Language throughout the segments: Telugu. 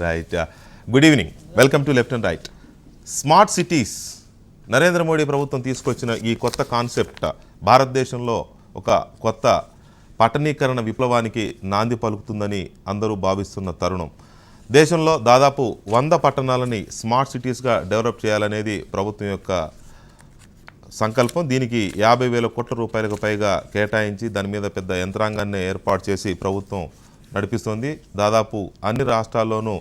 Right. Good evening, welcome to left and right. Smart cities Narendra Modi ప్రభుత్వం తీసుకొచ్చిన ఈ కొత్త కాన్సెప్ట్ భారతదేశంలో ఒక కొత్త పట్టణీకరణ విప్లవానికి నాంది పలుకుతుందని అందరూ భావిస్తున్న తరుణం. దేశంలో దాదాపు 100 పట్టణాలని స్మార్ట్ సిటీస్గా డెవలప్ చేయాలనేది ప్రభుత్వం యొక్క సంకల్పం. దీనికి 50,000 కోట్ల రూపాయలకు పైగా కేటాయించి దాని మీద పెద్ద యంత్రాంగాన్ని ఏర్పాటు చేసి ప్రభుత్వం నడిపిస్తోంది. దాదాపు అన్ని రాష్ట్రాల్లోనూ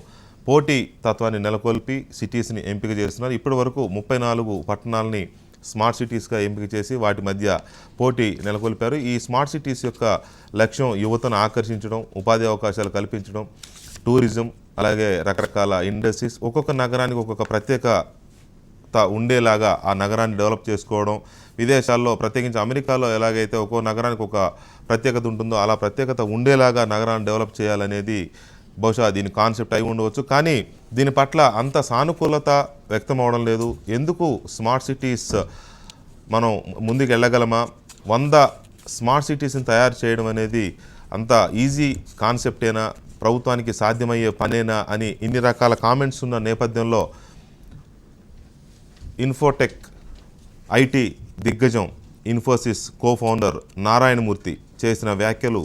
పోటీ తత్వాన్ని నెలకొల్పి సిటీస్ని ఎంపిక చేస్తున్నారు. ఇప్పటి వరకు 34 పట్టణాలని స్మార్ట్ సిటీస్గా ఎంపిక చేసి వాటి మధ్య పోటీ నెలకొల్పారు. ఈ స్మార్ట్ సిటీస్ యొక్క లక్ష్యం యువతను ఆకర్షించడం, ఉపాధి అవకాశాలు కల్పించడం, టూరిజం, అలాగే రకరకాల ఇండస్ట్రీస్, ఒక్కొక్క నగరానికి ఒక్కొక్క ప్రత్యేకత ఉండేలాగా ఆ నగరాన్ని డెవలప్ చేసుకోవడం. విదేశాల్లో ప్రత్యేకించి అమెరికాలో ఎలాగైతే ఒక్కో నగరానికి ఒక ప్రత్యేకత ఉంటుందో అలా ప్రత్యేకత ఉండేలాగా నగరాన్ని డెవలప్ చేయాలనేది బహుశా దీని కాన్సెప్ట్ అయి ఉండవచ్చు. కానీ దీని పట్ల అంత సానుకూలత వ్యక్తం అవడం లేదు. ఎందుకు స్మార్ట్ సిటీస్ మనం ముందుకు వెళ్ళగలమా? 100 స్మార్ట్ సిటీస్ని తయారు చేయడం అనేది అంత ఈజీ కాన్సెప్టేనా, ప్రభుత్వానికి సాధ్యమయ్యే పనేనా అని ఇన్ని రకాల కామెంట్స్ ఉన్న నేపథ్యంలో ఇన్ఫోటెక్ ఐటీ దిగ్గజం ఇన్ఫోసిస్ కో-ఫౌండర్ నారాయణ మూర్తి చేసిన వ్యాఖ్యలు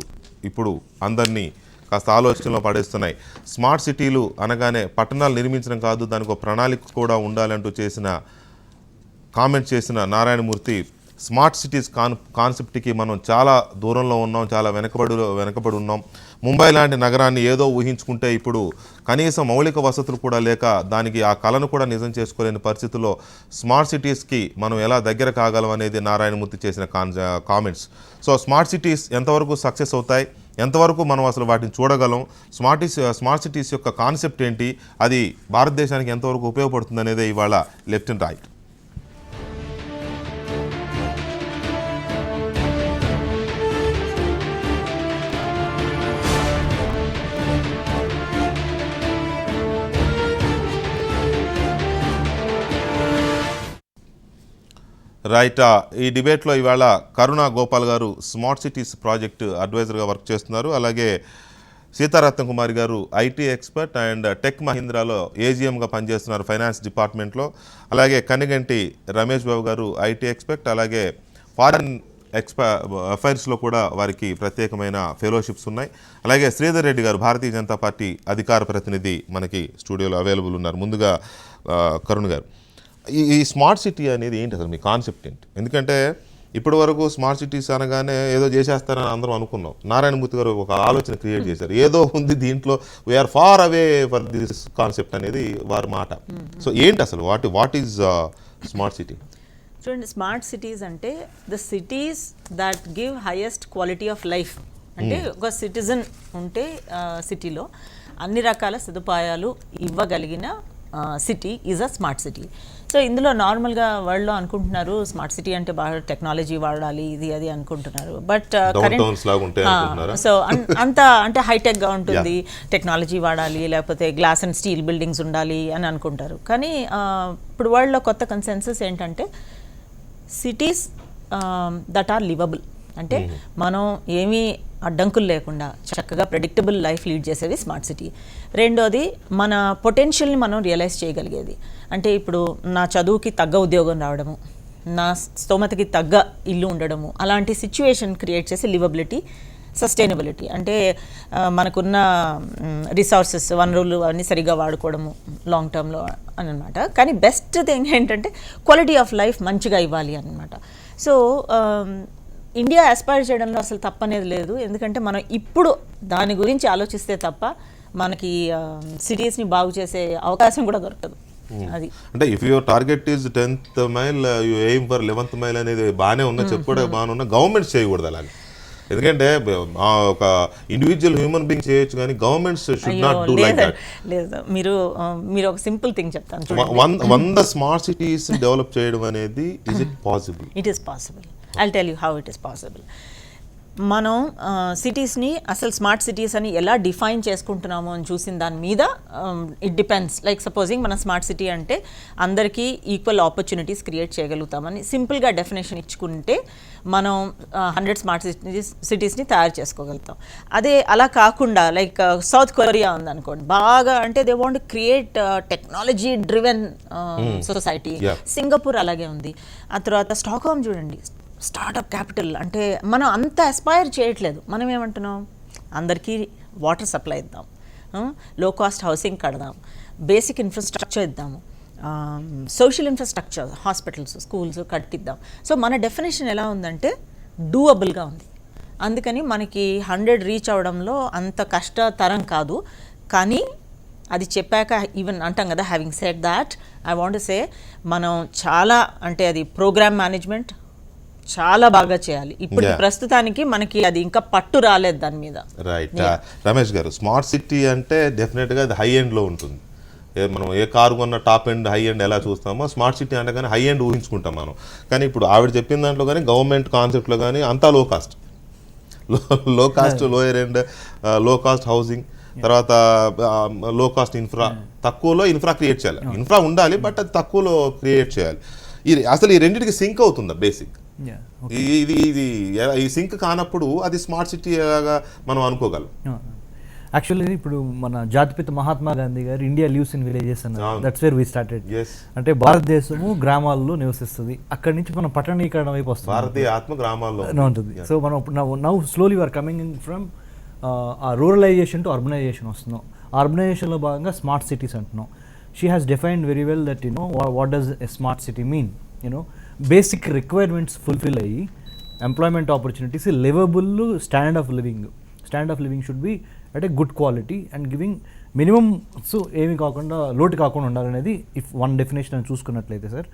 ఇప్పుడు అందరినీ కాస్త ఆలోచనలో పడేస్తున్నాయి. స్మార్ట్ సిటీలు అనగానే పట్టణాలు నిర్మించడం కాదు, దానికి ఒక ప్రణాళిక కూడా ఉండాలంటూ కామెంట్ చేసిన నారాయణమూర్తి స్మార్ట్ సిటీస్ కాన్సెప్ట్కి మనం చాలా దూరంలో ఉన్నాం, చాలా వెనకబడి ఉన్నాం. ముంబై లాంటి నగరాన్ని ఏదో ఊహించుకుంటే ఇప్పుడు కనీసం మౌలిక వసతులు కూడా లేక దానికి ఆ కళను కూడా నిజం చేసుకోలేని పరిస్థితుల్లో స్మార్ట్ సిటీస్కి మనం ఎలా దగ్గర కాగలం అనేది నారాయణమూర్తి చేసిన కామెంట్స్. సో స్మార్ట్ సిటీస్ ఎంతవరకు సక్సెస్ అవుతాయి, ఎంతవరకు మనం అసలు వాటిని చూడగలం, స్మార్ట్ సిటీస్ యొక్క కాన్సెప్ట్ ఏంటి, అది భారతదేశానికి ఎంతవరకు ఉపయోగపడుతుంది అనేది ఇవాళ లెఫ్ట్ అండ్ రైట్. రైట్. ఈ డిబేట్లో ఇవాళ కరుణా గోపాల్ గారు స్మార్ట్ సిటీస్ ప్రాజెక్టు అడ్వైజర్గా వర్క్ చేస్తున్నారు. అలాగే సీతారత్న కుమారి గారు ఐటీ ఎక్స్పర్ట్ అండ్ టెక్ మహీంద్రాలో ఏజీఎంగా పనిచేస్తున్నారు ఫైనాన్స్ డిపార్ట్మెంట్లో. అలాగే కనిగంటి రమేష్ బాబు గారు ఐటీ ఎక్స్పర్ట్, అలాగే ఫారిన్ అఫైర్స్లో కూడా వారికి ప్రత్యేకమైన ఫెలోషిప్స్ ఉన్నాయి. అలాగే శ్రీధర్ రెడ్డి గారు భారతీయ జనతా పార్టీ అధికార ప్రతినిధి మనకి స్టూడియోలో అవైలబుల్ ఉన్నారు. ముందుగా కరుణ్ గారు, ఈ స్మార్ట్ సిటీ అనేది ఏంటి అసలు, మీ కాన్సెప్ట్ ఏంటి? ఎందుకంటే ఇప్పటి వరకు స్మార్ట్ సిటీస్ అనగానే ఏదో చేసేస్తారని అందరం అనుకున్నాం. నారాయణమూర్తి గారు ఒక ఆలోచన క్రియేట్ చేశారు, ఏదో ఉంది దీంట్లో, we're far away for this concept అనేది వారి మాట. సో ఏంటి అసలు వాట్ ఈజ్ స్మార్ట్ సిటీ? చూడండి, స్మార్ట్ సిటీస్ అంటే the cities that give highest quality of life. అంటే ఒక సిటిజన్ ఉంటే సిటీలో అన్ని రకాల సదుపాయాలు ఇవ్వగలిగిన city is a smart city. So ఇందులో నార్మల్గా వరల్డ్లో అనుకుంటున్నారు స్మార్ట్ సిటీ అంటే బాగా టెక్నాలజీ వాడాలి, ఇది అది అనుకుంటున్నారు. బట్ సో అంత అంటే హైటెక్గా ఉంటుంది, టెక్నాలజీ వాడాలి, లేకపోతే గ్లాస్ అండ్ స్టీల్ బిల్డింగ్స్ ఉండాలి అని అనుకుంటారు. కానీ ఇప్పుడు వరల్డ్లో కొత్త కన్సెన్సస్ ఏంటంటే సిటీస్ దట్ ఆర్ లివబుల్. అంటే మనం ఏమీ అడ్డంకులు లేకుండా చక్కగా ప్రెడిక్టబుల్ లైఫ్ లీడ్ చేసేది స్మార్ట్ సిటీ. రెండోది మన పొటెన్షియల్ని మనం రియలైజ్ చేయగలిగేది. అంటే ఇప్పుడు నా చదువుకి తగ్గ ఉద్యోగం రావడము, నా స్తోమతకి తగ్గ ఇల్లు ఉండడము, అలాంటి సిచ్యువేషన్ క్రియేట్ చేసి లివబిలిటీ, సస్టైనబిలిటీ. అంటే మనకున్న రిసోర్సెస్, వనరులు అన్నీ సరిగ్గా వాడుకోవడము లాంగ్ టర్మ్లో అని అనమాట. కానీ బెస్ట్ థింగ్ ఏంటంటే క్వాలిటీ ఆఫ్ లైఫ్ మంచిగా ఇవ్వాలి అనమాట. సో ఇండియా ఆస్పైర్ చేయడంలో అసలు తప్పనేది లేదు. ఎందుకంటే మనం ఇప్పుడు దాని గురించి ఆలోచిస్తే తప్ప మనకి సిటీస్ని బాగు చేసే అవకాశం కూడా దొరకదు. అది అంటే if your target is 10th mile, you aim for 11th mile అనేది బాగానే ఉన్నా, చెప్పుకోవడానికి బాగానే ఉన్నా, గవర్నమెంట్స్ చేయకూడదు అలాగే. ఎందుకంటే ఒక ఇండివిజువల్ హ్యూమన్ బీయింగ్ చేయొచ్చు, కానీ governments should not do like that. లేదు, మీరు ఒక సింపుల్ థింగ్ చెప్తాను. 100 స్మార్ట్ సిటీస్ డెవలప్ చేయడం అనేది, is it possible? It is possible. I'll tell you how it is possible. మనం సిటీస్ని అసలు స్మార్ట్ సిటీస్ అని ఎలా డిఫైన్ చేసుకుంటున్నాము అని చూసిన దాని మీద ఇట్ డిపెండ్స్. లైక్ సపోజింగ్ మనం స్మార్ట్ సిటీ అంటే అందరికీ ఈక్వల్ ఆపర్చునిటీస్ క్రియేట్ చేయగలుగుతామని సింపుల్గా డెఫినేషన్ ఇచ్చుకుంటే మనం 100 స్మార్ట్ సిటీస్ని తయారు చేసుకోగలుగుతాం. అదే అలా కాకుండా లైక్ సౌత్ కొరియా ఉందనుకోండి, బాగా అంటే they want create technology driven society. Singapore అలాగే ఉంది. ఆ తర్వాత స్టాక్హోమ్ చూడండి, స్టార్టప్ క్యాపిటల్. అంటే మనం అంత అస్పైర్ చేయట్లేదు. మనం ఏమంటున్నాం, అందరికీ వాటర్ సప్లై ఇద్దాం, లో కాస్ట్ హౌసింగ్ కడదాం, బేసిక్ ఇన్ఫ్రాస్ట్రక్చర్ ఇద్దాము, సోషల్ ఇన్ఫ్రాస్ట్రక్చర్, హాస్పిటల్స్, స్కూల్స్ కట్టిద్దాం. సో మన డెఫినేషన్ ఎలా ఉందంటే డూయబుల్గా ఉంది. అందుకని మనకి 100 రీచ్ అవడంలో అంత కష్టతరం కాదు. కానీ అది చెప్పాక ఈవెన్ అంటాం కదా, having said that I want say మనం చాలా అంటే అది ప్రోగ్రామ్ మేనేజ్మెంట్ చాలా బాగా చేయాలి. ఇప్పుడు ప్రస్తుతానికి మనకి అది ఇంకా పట్టు రాలేదు దాని మీద. రైట్. రమేష్ గారు, స్మార్ట్ సిటీ అంటే డెఫినెట్గా అది హై ఎండ్లో ఉంటుంది. మనం ఏ కారు కొన్న టాప్ ఎండ్ హై ఎండ్ ఎలా చూస్తామో స్మార్ట్ సిటీ అంటే కానీ హై ఎండ్ ఊహించుకుంటాం మనం. కానీ ఇప్పుడు ఆవిడ చెప్పిన దాంట్లో కానీ గవర్నమెంట్ కాన్సెప్ట్లో కానీ అంతా లో కాస్ట్, లోయర్ ఎండ్, లో కాస్ట్ హౌసింగ్, తర్వాత లో కాస్ట్ ఇన్ఫ్రా, తక్కువలో ఇన్ఫ్రా క్రియేట్ చేయాలి. ఇన్ఫ్రా ఉండాలి బట్ అది తక్కువలో క్రియేట్ చేయాలి. అసలు ఈ రెండింటికి సింక్ అవుతుందా బేసిక్? ఇది ఈ సింక్ కానప్పుడు అది స్మార్ట్ సిటీ మనం అనుకోగలం. యాక్చువల్లీ ఇప్పుడు మన జాతిపిత మహాత్మా గాంధీ గారు ఇండియా లివ్స్ ఇన్ విలేజెస్ అన్నారు. That's where we started. అంటే భారతదేశము గ్రామాల్లో నివసిస్తుంది, అక్కడి నుంచి మనం పట్టణీకరణ వైపు వస్తుంది. భారతీయ ఆత్మ గ్రామాల్లో ఉంటుంది. సో మనం now slowly are coming from ruralization to urbanization వస్తున్నాం. అర్బనైజేషన్లో భాగంగా స్మార్ట్ సిటీస్ అంటున్నాం. She has defined very well that what does a smart city mean. Basic requirements fulfil అయ్యి employment opportunities, liveable standard of living should be at a good quality and giving minimum. So ఏమి కాకుండా లోటు కాకుండా ఉండాలనేది ఇఫ్ వన్ డెఫినేషన్ అని చూసుకున్నట్లయితే sir,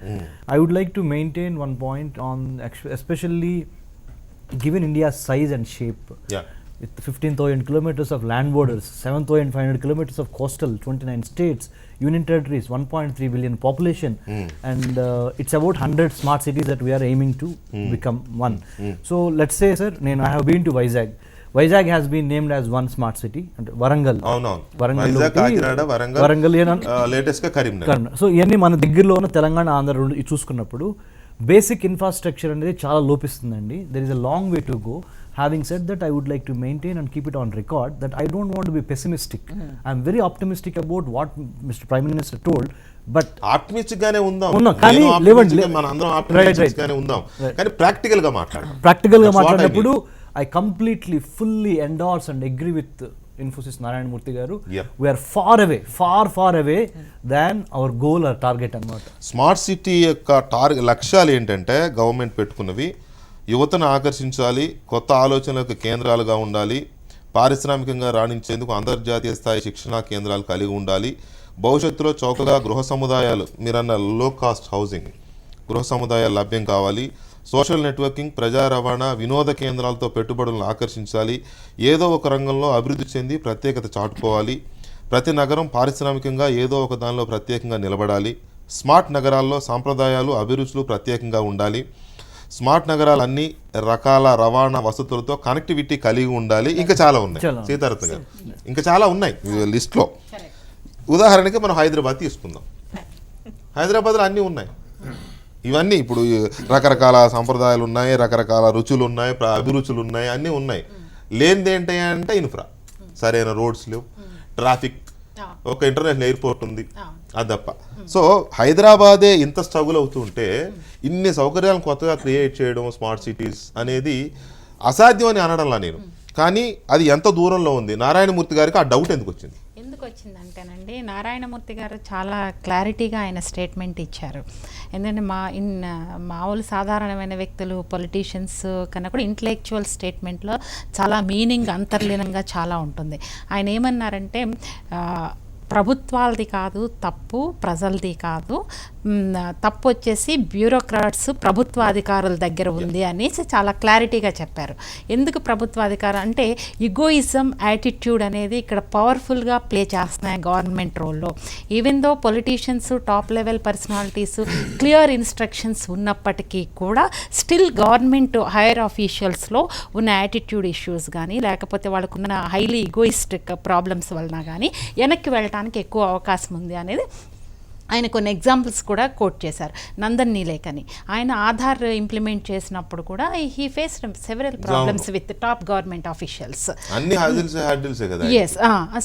I would like to maintain one point on especially given India size and shape. With 15,000 kilometers of land borders, 7,500 kilometers of coastal, 29 states, union territories, 1.3 billion population, and it's about 100 smart cities that we are aiming to become one. So let's say, sir, I have been to Vizag. Vizag has been named as one smart city. And Varangal. Varangal latest ka Karimnagar. So ఇవన్నీ మన దగ్గరలో ఉన్న తెలంగాణ, ఆంధ్ర చూసుకున్నప్పుడు బేసిక్ ఇన్ఫ్రాస్ట్రక్చర్ అనేది చాలా లోపిస్తుందండి. There is a long way to go. Having said that, I would like to maintain and keep it on record that I don't want to be pessimistic. I am very optimistic about what Mr. Prime Minister told. But optimistic gaane undam. Kani మన అందరం optimistic గానే ఉందాం. కానీ ప్రాక్టికల్ గా మాట్లాడాలి. ప్రాక్టికల్ గా మాట్లాడినప్పుడు I completely fully endorse and agree with Infosys Narayana Murthy garu. We are far away than our goal or target అన్నమాట. స్మార్ట్ సిటీ యొక్క లక్ష్యాలు ఏంటంటే గవర్నమెంట్ పెట్టుకున్నవి యువతను ఆకర్షించాలి, కొత్త ఆలోచనలకు కేంద్రాలుగా ఉండాలి, పారిశ్రామికంగా రాణించేందుకు అంతర్జాతీయ స్థాయి శిక్షణా కేంద్రాలు కలిగి ఉండాలి, భవిష్యత్తులో చౌకగా గృహ సముదాయాలు, మీరన్న లో కాస్ట్ హౌసింగ్ గృహ సముదాయాలు లభ్యం కావాలి, సోషల్ నెట్వర్కింగ్, ప్రజా రవాణా, వినోద కేంద్రాలతో పెట్టుబడులను ఆకర్షించాలి, ఏదో ఒక రంగంలో అభివృద్ధి చెంది ప్రత్యేకత చాటుకోవాలి, ప్రతి నగరం పారిశ్రామికంగా ఏదో ఒక దానిలో ప్రత్యేకంగా నిలబడాలి, స్మార్ట్ నగరాల్లో సాంప్రదాయాలు, అభిరుచులు ప్రత్యేకంగా ఉండాలి, స్మార్ట్ నగరాలు అన్ని రకాల రవాణా వసతులతో కనెక్టివిటీ కలిగి ఉండాలి. ఇంకా చాలా ఉన్నాయి సీతారత్న గారు, ఇంకా చాలా ఉన్నాయి లిస్ట్లో. ఉదాహరణకి మనం హైదరాబాద్ తీసుకుందాం. హైదరాబాద్లో అన్నీ ఉన్నాయి. ఇవన్నీ ఇప్పుడు రకరకాల సంప్రదాయాలు ఉన్నాయి, రకరకాల రుచులు ఉన్నాయి, అభిరుచులు ఉన్నాయి, అన్నీ ఉన్నాయి. లేనిది ఏంటి అంటే ఇన్ఫ్రా, సరైన రోడ్స్ లేవు, ట్రాఫిక్, ఒక ఇంటర్నేషనల్ ఎయిర్పోర్ట్ ఉంది, అదప్ప. సో హైదరాబాదే ఇంత స్ట్రగుల్ అవుతుంటే ఇన్ని సౌకర్యాలను కొత్తగా క్రియేట్ చేయడం స్మార్ట్ సిటీస్ అనేది అసాధ్యం అని అనడంలా నేను. కానీ అది ఎంత దూరంలో ఉంది? నారాయణమూర్తి గారికి ఆ డౌట్ ఎందుకు వచ్చింది? వచ్చిందంటేనండి, నారాయణమూర్తి గారు చాలా క్లారిటీగా ఆయన స్టేట్మెంట్ ఇచ్చారు. ఎందుకంటే మామూలు సాధారణమైన వ్యక్తులు, పొలిటీషియన్స్ కన్నా కూడా ఇంటలెక్చువల్ స్టేట్మెంట్లో చాలా మీనింగ్ అంతర్లీనంగా చాలా ఉంటుంది. ఆయన ఏమన్నారంటే ప్రభుత్వాలది కాదు తప్పు, ప్రజలది కాదు, తప్పు వచ్చేసి బ్యూరోక్రాట్స్ ప్రభుత్వ అధికారుల దగ్గర ఉంది అనేసి చాలా క్లారిటీగా చెప్పారు. ఎందుకు ప్రభుత్వ అధికారం అంటే ఇగోయిజం యాటిట్యూడ్ అనేది ఇక్కడ పవర్ఫుల్గా ప్లే చేస్తున్నాయి గవర్నమెంట్ రోల్లో. Even though politicians, top level personalities clear instructions ఉన్నప్పటికీ కూడా స్టిల్ గవర్నమెంట్ హైయర్ ఆఫీషియల్స్లో ఉన్న యాటిట్యూడ్ ఇష్యూస్ కానీ లేకపోతే వాళ్ళకున్న హైలీ ఈగోయిస్టిక్ ప్రాబ్లమ్స్ వలన కానీ వెనక్కి వెళ్ళడానికి ఎక్కువ అవకాశం ఉంది అనేది ఆయన కొన్ని ఎగ్జాంపుల్స్ కూడా కోట్ చేశారు. నందన్ నీలేకని ఆయన ఆధార్ ఇంప్లిమెంట్ చేసినప్పుడు కూడా he faced several problems with top government officials. Yes.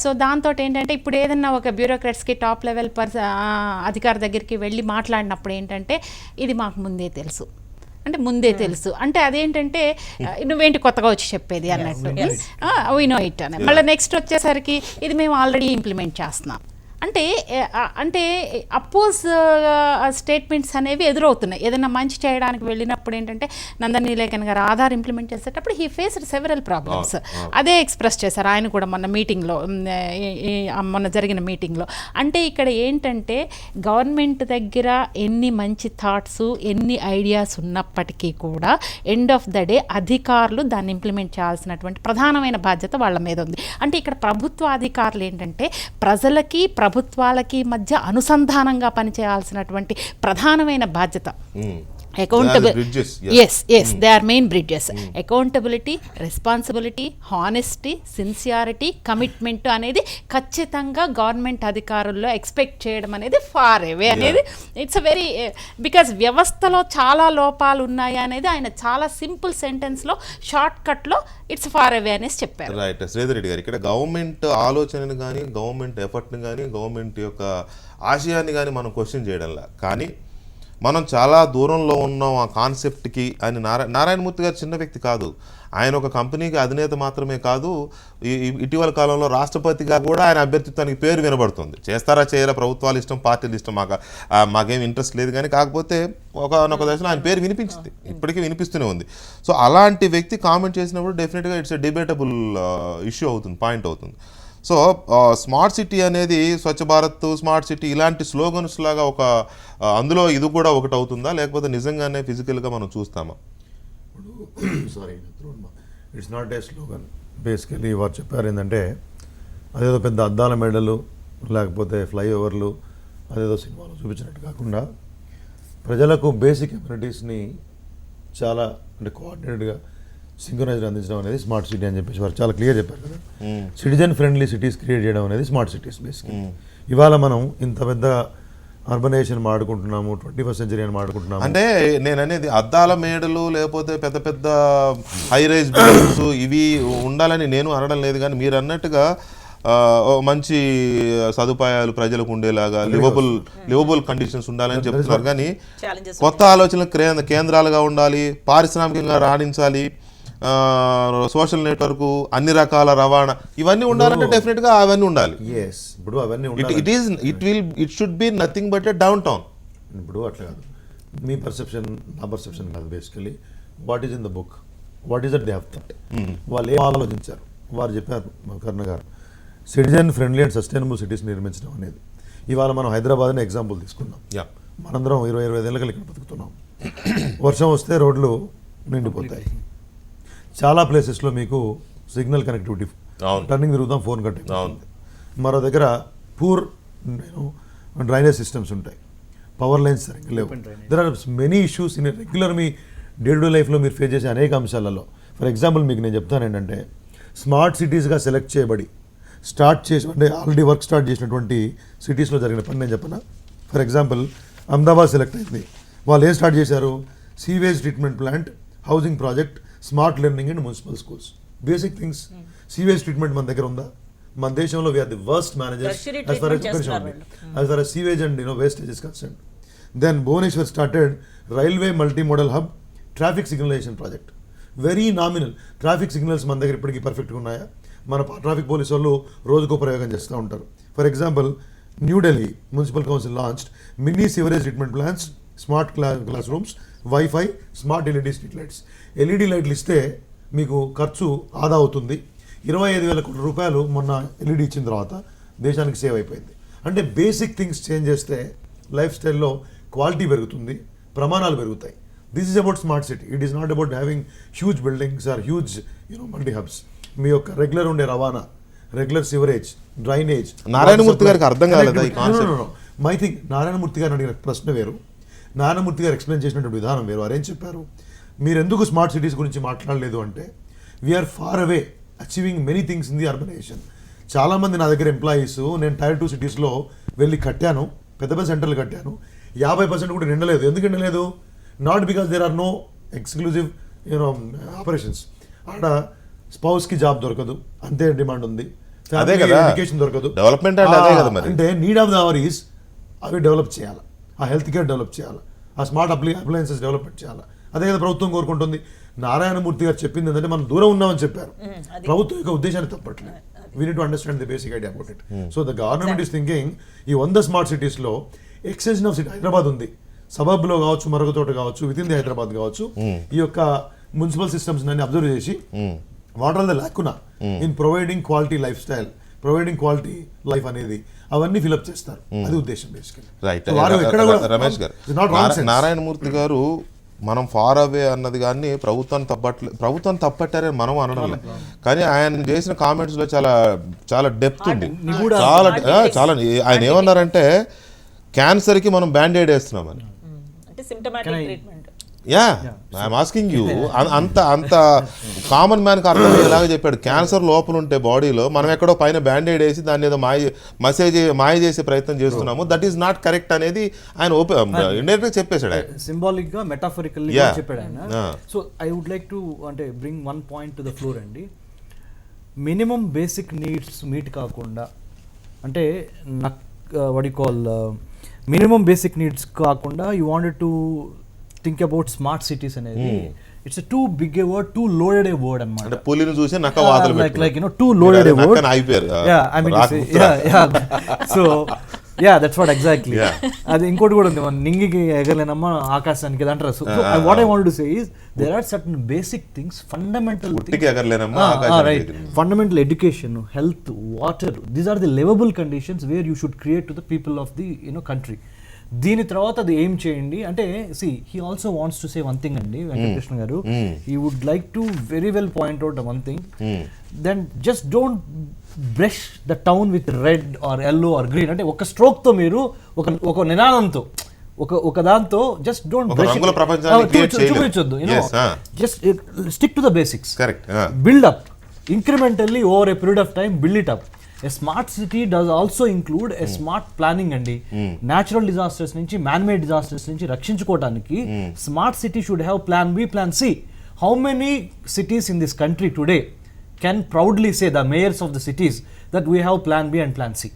So దాంతో ఏంటంటే ఇప్పుడు ఏదన్నా ఒక బ్యూరోక్రాట్స్కి టాప్ లెవెల్ అధికారి దగ్గరికి వెళ్ళి మాట్లాడినప్పుడు ఏంటంటే ఇది మాకు ముందే తెలుసు అంటే అదేంటంటే నువ్వేంటి కొత్తగా వచ్చి చెప్పేది అన్నట్టు, వీ నో ఇట్ అని. మళ్ళీ నెక్స్ట్ వచ్చేసరికి ఇది మేము ఆల్రెడీ ఇంప్లిమెంట్ చేస్తున్నాం అంటే అపోజ్ స్టేట్మెంట్స్ అనేవి ఎదురవుతున్నాయి. ఏదైనా మంచి చేయడానికి వెళ్ళినప్పుడు ఏంటంటే నందన్ నీలేకన్ గారు ఆధార్ ఇంప్లిమెంట్ చేసేటప్పుడు హీ ఫేస్డ్ సెవెరల్ ప్రాబ్లమ్స్. అదే ఎక్స్ప్రెస్ చేశారు ఆయన కూడా మొన్న జరిగిన మీటింగ్లో. అంటే ఇక్కడ ఏంటంటే గవర్నమెంట్ దగ్గర ఎన్ని మంచి థాట్స్, ఎన్ని ఐడియాస్ ఉన్నప్పటికీ కూడా ఎండ్ ఆఫ్ ద డే అధికారులు దాన్ని ఇంప్లిమెంట్ చేయాల్సినటువంటి ప్రధానమైన బాధ్యత వాళ్ళ మీద ఉంది. అంటే ఇక్కడ ప్రభుత్వ అధికారులు ఏంటంటే ప్రజలకి ప్రభుత్వాలకి మధ్య అనుసంధానంగా పనిచేయాల్సినటువంటి ప్రధానమైన బాధ్యత. They are main bridges. Accountability, responsibility, honesty, sincerity, commitment అనేది ఖచ్చితంగా గవర్నమెంట్ అధికారుల్లో ఎక్స్పెక్ట్ చేయడం అనేది ఫార్ అవే అనేది ఇట్స్ అ వెరీ బికాజ్ వ్యవస్థలో చాలా లోపాలు ఉన్నాయి అనేది ఆయన చాలా సింపుల్ సెంటెన్స్లో షార్ట్ కట్లో ఇట్స్ ఫార్ అవే అనేసి చెప్పారు. రైట్. శ్రీధర్ రెడ్డి గారు, ఇక్కడ గవర్నమెంట్ ఆలోచనని కానీ గవర్నమెంట్ ఎఫర్ట్ని కానీ గవర్నమెంట్ యొక్క ఆశయాన్ని కానీ మనం క్వశ్చన్ చేయడంలా, కానీ మనం చాలా దూరంలో ఉన్నాం ఆ కాన్సెప్ట్కి. ఆయన నారాయణమూర్తి గారు చిన్న వ్యక్తి కాదు. ఆయన ఒక కంపెనీకి అధినేత మాత్రమే కాదు, ఇటీవల కాలంలో రాష్ట్రపతిగా కూడా ఆయన అభ్యర్థిత్వానికి పేరు వినబడుతుంది. చేస్తారా చేయరా ప్రభుత్వాలు ఇష్టం, పార్టీలు ఇష్టం, మాకేం ఇంట్రెస్ట్ లేదు, కానీ కాకపోతే ఒకనొక దశలో ఆయన పేరు వినిపించింది, ఇప్పటికీ వినిపిస్తూనే ఉంది. సో అలాంటి వ్యక్తి కామెంట్ చేసినప్పుడు డెఫినెట్గా ఇట్స్ ఎ డిబేటబుల్ ఇష్యూ అవుతుంది, పాయింట్ అవుతుంది. సో స్మార్ట్ సిటీ అనేది స్వచ్ఛ భారత్, స్మార్ట్ సిటీ ఇలాంటి స్లోగన్స్ లాగా ఒక అందులో ఇది కూడా ఒకటి అవుతుందా, లేకపోతే నిజంగానే ఫిజికల్గా మనం చూస్తామా? Sorry, it's not a slogan. Basically వారు చెప్పారు ఏంటంటే అదేదో పెద్ద అద్దాల మెడలు లేకపోతే ఫ్లైఓవర్లు అదేదో సినిమాలో చూపించినట్టు కాకుండా ప్రజలకు బేసిక్ ఎమ్యూనిటీస్ని చాలా అంటే కోఆర్డినేటెడ్గా సింక్రనైజ్డ్ అందించడం అనేది స్మార్ట్ సిటీ అని చెప్పేసి వారు చాలా క్లియర్ చెప్పారు కదా. సిటిజన్ ఫ్రెండ్లీ సిటీస్ క్రియేట్ చేయడం అనేది స్మార్ట్ సిటీస్ బేసిక్లీ. ఇవాళ మనం ఇంత పెద్ద అర్బనైజేషన్ మాడుకుంటున్నాము, 21st సెంచరీ అని మాడుకుంటున్నాము. అంటే నేను అనేది అద్దాల మేడలు లేకపోతే పెద్ద పెద్ద హై రైజ్ బిల్డింగ్స్ ఇవి ఉండాలని నేను అనడం లేదు, కానీ మీరు అన్నట్టుగా మంచి సదుపాయాలు ప్రజలకు ఉండేలాగా లివబుల్ కండిషన్స్ ఉండాలని చెప్తున్నారు. కానీ కొత్త ఆలోచనలు కేంద్రాలుగా ఉండాలి, పారిశ్రామికంగా రాణించాలి, సోషల్ నెట్వర్క్, అన్ని రకాల రవాణా ఇవన్నీ ఉండాలంటే డెఫినెట్ గా అవన్నీ ఉండాలి. ఇప్పుడు అవన్నీ it should be nothing but a down town. ఇప్పుడు అట్లా కాదు, మీ పర్సెప్షన్ నా పర్సెప్షన్ కాదు. Basically what is in the book, what is that they have thought, వాళ్ళు ఏం ఆలోచించారు. వారు చెప్పారు కర్ణ గారు, citizen friendly and sustainable cities నిర్మించడం అనేది. ఇవాళ మనం హైదరాబాద్ని ఎగ్జాంపుల్ తీసుకున్నాం. మనందరం 20-25 ఏళ్ళకి ఇక్కడ బతుకుతున్నాం. వర్షం వస్తే రోడ్లు నిండిపోతాయి. చాలా ప్లేసెస్లో మీకు సిగ్నల్ కనెక్టివిటీ, టర్నింగ్ తిరుగుతాం, ఫోన్ కట్. మరో దగ్గర పూర్ డ్రైనేజ్ సిస్టమ్స్ ఉంటాయి, పవర్ లైన్స్ సరిగ్గా లేవు. There are many issues in regular మీ డే టు డే లైఫ్లో మీరు ఫేస్ చేసే అనేక అంశాలలో. ఫర్ ఎగ్జాంపుల్ మీకు నేను చెప్తాను ఏంటంటే స్మార్ట్ సిటీస్గా సెలెక్ట్ చేయబడి అంటే ఆల్రెడీ వర్క్ స్టార్ట్ చేసినటువంటి సిటీస్లో జరిగిన పని నేను చెప్పనా. ఫర్ ఎగ్జాంపుల్ అహ్మదాబాద్ సెలెక్ట్ అయింది. వాళ్ళు ఏం స్టార్ట్ చేశారు, sewage treatment plant, housing project, smart learning and municipal schools. Basic things. Sewage treatment మన దగ్గర ఉందా? మన దేశంలో we're the worst managers as far as sewage and wastage is concerned. Then Bhubaneswar started railway multi-modal hub traffic signalization project. Very nominal traffic signals మన దగ్గర ఇప్పటికీ పర్ఫెక్ట్గా ఉన్నాయా? మన ట్రాఫిక్ పోలీసు వాళ్ళు రోజుకో ప్రయోగం చేస్తూ ఉంటారు. For example New Delhi municipal council launched mini sewerage treatment plants, smart class rooms, wifi, smart LED street lights. LED లైట్లు ఇస్తే మీకు ఖర్చు ఆదా అవుతుంది. 25,000 కోట్ల రూపాయలు మొన్న ఎల్ఈడి ఇచ్చిన తర్వాత దేశానికి సేవ్ అయిపోయింది. అంటే బేసిక్ థింగ్స్ చేంజ్ చేస్తే లైఫ్ స్టైల్లో క్వాలిటీ పెరుగుతుంది, ప్రమాణాలు పెరుగుతాయి. This is about smart city. It is not about having huge buildings or huge multi hubs. మీ యొక్క రెగ్యులర్ ఉండే రవాణా, రెగ్యులర్ సివరేజ్, డ్రైనేజ్. నారాయణమూర్తి గారికి అర్థం కాలేదా ఈ కాన్సెప్ట్? మై థింక్ నారాయణమూర్తి గారు అడిగిన ప్రశ్న వేరు, నారాయణమూర్తి గారు ఎక్స్ప్లెయిన్ చేసినటువంటి విధానం వేరు. వారు ఏం చెప్పారు, మీరు ఎందుకు స్మార్ట్ సిటీస్ గురించి మాట్లాడలేదు అంటే, we're far away achieving many things in the urbanisation. చాలామంది నా దగ్గర ఎంప్లాయీస్, నేను టైర్ 2 సిటీస్లో వెళ్ళి కట్టాను, పెద్ద పెద్ద సెంటర్లు కట్టాను, 50% కూడా నిండలేదు. ఎందుకు నిండలేదు? Not because there are no exclusive operations. ఆడ స్పౌస్కి జాబ్ దొరకదు, అంతే డిమాండ్ ఉంది. అదే కదా ఎడ్యుకేషన్ దొరకదు, డెవలప్మెంట్ అంటే అదే కదా మరి. అంటే need of the hour is అవి డెవలప్ చేయాలి, ఆ హెల్త్ కేర్ డెవలప్ చేయాలి, ఆ స్మార్ట్ అప్లయన్సెస్ డెవలప్మెంట్ చేయాలి. అదే కదా ప్రభుత్వం కోరుకుంటుంది. నారాయణమూర్తి గారు చెప్పింది ఏంటంటే మనం దూరం ఉన్నామని చెప్పారు. ప్రభుత్వం యొక్క ఉద్దేశాన్ని తప్పట్లేదు. We need to understand the basic idea about it. So the government is thinking ఈ 100 స్మార్ట్ సిటీస్లో ఎక్స్టెన్షన్ ఆఫ్ సిటీ, హైదరాబాద్ ఉంది, సబబ్లో కావచ్చు, మరొక చోట కావచ్చు, విత్ ఇన్ ది హైదరాబాద్ కావచ్చు, ఈ యొక్క మున్సిపల్ సిస్టమ్స్ అన్ని అబ్జర్వ్ చేసి what are the lacuna in providing quality life style, providing quality life అనేది అవన్నీ ఫిలప్ చేస్తారు. అది ఉద్దేశం బేసికలీ. రైట్. రైట్. రమేష్ గారు, నారాయణమూర్తి గారు మనం ఫార్ అవే అన్నది కానీ ప్రభుత్వం తప్పట్టారని మనం అనడం లేదు, కానీ ఆయన చేసిన కామెంట్స్ లో చాలా చాలా డెప్త్ ఉంది. చాలా చాలా ఆయన ఏమన్నారంటే క్యాన్సర్కి మనం బ్యాండేడ్ వేస్తున్నామని. అంటే symptomatic treatment. Yeah, I'm asking you, అంత అంత కామన్ మ్యాన్కి అర్థమయ్యేలాగా చెప్పాడు. క్యాన్సర్ లోపల ఉంటే బాడీలో మనం ఎక్కడో పైన బ్యాండేడ్ వేసి దాన్ని ఏదో మాయ చేసే ప్రయత్నం చేస్తున్నాము. దట్ ఈస్ నాట్ కరెక్ట్ అనేది ఆయన ఇండైరెక్ట్ గా చెప్పేశాడు. సింబాలిక్ గా, మెటాఫరికల్ చెప్పాడు ఆయన. So I would like to అంటే bring one point to the floor అండి. మినిమం బేసిక్ నీడ్స్ మీట్ కాకుండా, అంటే what you call minimum basic needs కాకుండా you wanted to think about smart cities అనేది, it's too big a word, too loaded a word అన్నమాట. పులిని చూసి నక్క వాతలు like too loaded a word. So that's what exactly. అది ఇంకోటి కూడా ఉంది, మన నింగికి ఎగరలేనమ్మా ఆకాశానికి అంటారు. So what I want to say is there are certain basic things, fundamental right, fundamental education, health, water, these are the liveable conditions where you should create to the people of the country. దీని తర్వాత అది ఏం చేయండి అంటే, see he also wants to say one thing అండి వెంకటకృష్ణ గారు. He would like to very well point out one thing, then just don't brush the town with red or yellow or green. అంటే ఒక స్ట్రోక్ తో మీరు ఒక నినాదంతో ఒక దాంతో జస్ట్ డోంట్ చూపించొద్దు. Just stick to the basics, build up incrementally over a period of time, build it up. A smart city does also include a smart planning అండి. Natural disasters నుంచి, man-made disasters నుంచి రక్షించుకోవడానికి smart city should have plan B, plan C. How many cities in this country today can proudly say, the mayors of the cities, that we have plan B and plan C?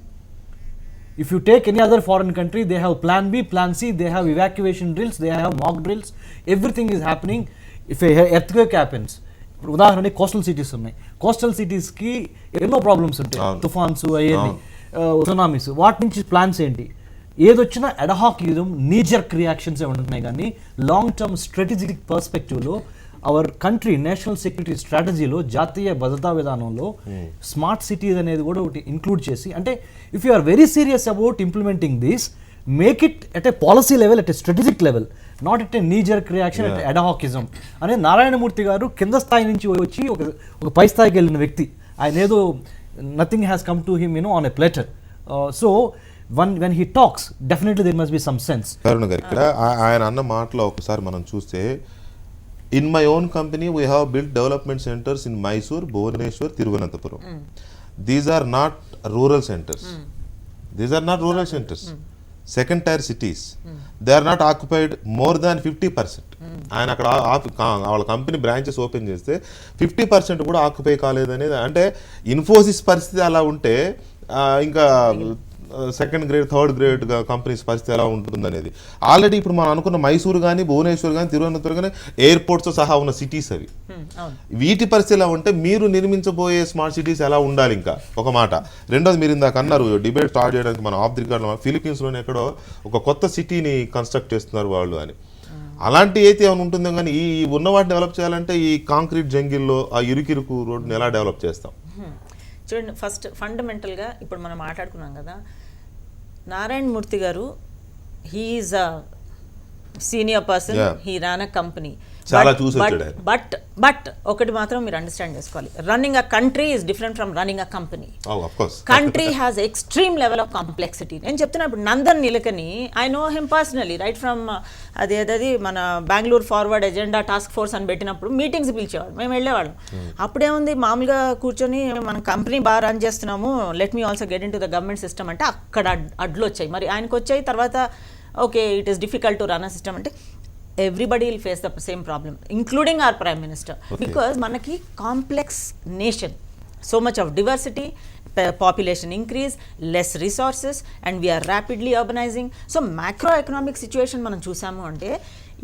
If you take any other foreign country, they have plan B, plan C, they have evacuation drills, they have mock drills, everything is happening. If a earthquake happens, ఇప్పుడు ఉదాహరణకి కోస్టల్ సిటీస్ ఉన్నాయి, కోస్టల్ సిటీస్కి ఎన్నో ప్రాబ్లమ్స్ ఉంటాయి, తుఫాన్స్ అవన్నీ, సునామీస్, వాటి నుంచి ప్లాన్స్ ఏంటి, ఏదొచ్చినా అడ్హాకిజం, నీజర్క్ రియాక్షన్స్ ఉంటున్నాయి. కానీ లాంగ్ టర్మ్ స్ట్రాటజిక్ పర్స్పెక్టివ్లో అవర్ కంట్రీ నేషనల్ సెక్యూరిటీ స్ట్రాటజీలో, జాతీయ భద్రతా విధానంలో స్మార్ట్ సిటీస్ అనేది కూడా ఒకటి ఇంక్లూడ్ చేసి, అంటే if you are very serious about implementing this, make it at a policy level, at a strategic level, not at a knee jerk reaction, at adhocism. అనే నారాయణమూర్తి గారు కింద స్థాయి నుంచి వచ్చి ఒక పై స్థాయికి వెళ్ళిన వ్యక్తి. ఆయన ఏదో nothing has come to him on a platter. So when he talks, definitely there must be some sense. Karuna గారు, ఇక్కడ ఆయన అన్న మాటలో ఒకసారి మనం చూస్తే, in my own company we have build development centres in Mysore, Bhubaneswar, Thiruvananthapuram. These are not rural centres, these are not rural centres, second tier cities. They are not occupied more than 50%. ఆయన అక్కడ వాళ్ళ కంపెనీ బ్రాంచెస్ ఓపెన్ చేస్తే 50% కూడా ఆక్యుపై కాలేదనేది. అంటే ఇన్ఫోసిస్ పరిస్థితి అలా ఉంటే ఇంకా second grade, third grade companies పరిస్థితి ఎలా ఉంటుంది అనేది. ఆల్రెడీ ఇప్పుడు మనం అనుకున్న మైసూరు కానీ, భువనేశ్వర్ కానీ, తిరువనంతపురం కానీ ఎయిర్పోర్ట్స్తో సహా ఉన్న సిటీస్ అవి. వీటి పరిస్థితి ఎలా ఉంటే మీరు నిర్మించబోయే స్మార్ట్ సిటీస్ ఎలా ఉండాలి? ఇంకా ఒక మాట. రెండోది, మీరు ఇందాక అన్నారు డిబేట్ స్టార్ట్ చేయడానికి మనం ఆఫ్ ది రికార్డ్, ఫిలిపీన్స్లోనే ఎక్కడో ఒక కొత్త సిటీని కన్స్ట్రక్ట్ చేస్తున్నారు వాళ్ళు అని. అలాంటి అయితే ఏమైనా ఉంటుందో, కానీ ఈ ఉన్న వాటిని డెవలప్ చేయాలంటే ఈ కాంక్రీట్ జంగిల్లో ఆ ఇరుకిరుకు రోడ్డుని ఎలా డెవలప్ చేస్తాం? చూడండి, ఫస్ట్ ఫండమెంటల్గా ఇప్పుడు మనం మాట్లాడుకున్నాం కదా, నారాయణ మూర్తి గారు he is a senior person, he run a company. చాలా చూసి వచ్చాడు. బట్ ఒకటి మాత్రం మీరు అండర్స్టాండ్ చేసుకోవాలి, running a country is different from running a company. Country has extreme level of complexity. నేను చెప్తున్నా ఇప్పుడు Nandan Nilekani I know him personally, right from అదేది మన Bengaluru forward agenda task force అని పెట్టినప్పుడు మీటింగ్స్ పిలిచేవాడు, మేము వెళ్ళేవాళ్ళం. అప్పుడేముంది, మామూలుగా కూర్చొని మన కంపెనీ బాగా రన్ చేస్తున్నాము, let me also get in to the government system అంటే అక్కడ అడ్లు వచ్చాయి. మరి ఆయనకు వచ్చాయి, తర్వాత okay it is difficult to run a system అంటే everybody will face the same problem, including our prime minister, because manaki complex nation, so much of diversity, population increase, less resources, and we are rapidly urbanizing. So macroeconomic situation మనం చూసాము అంటే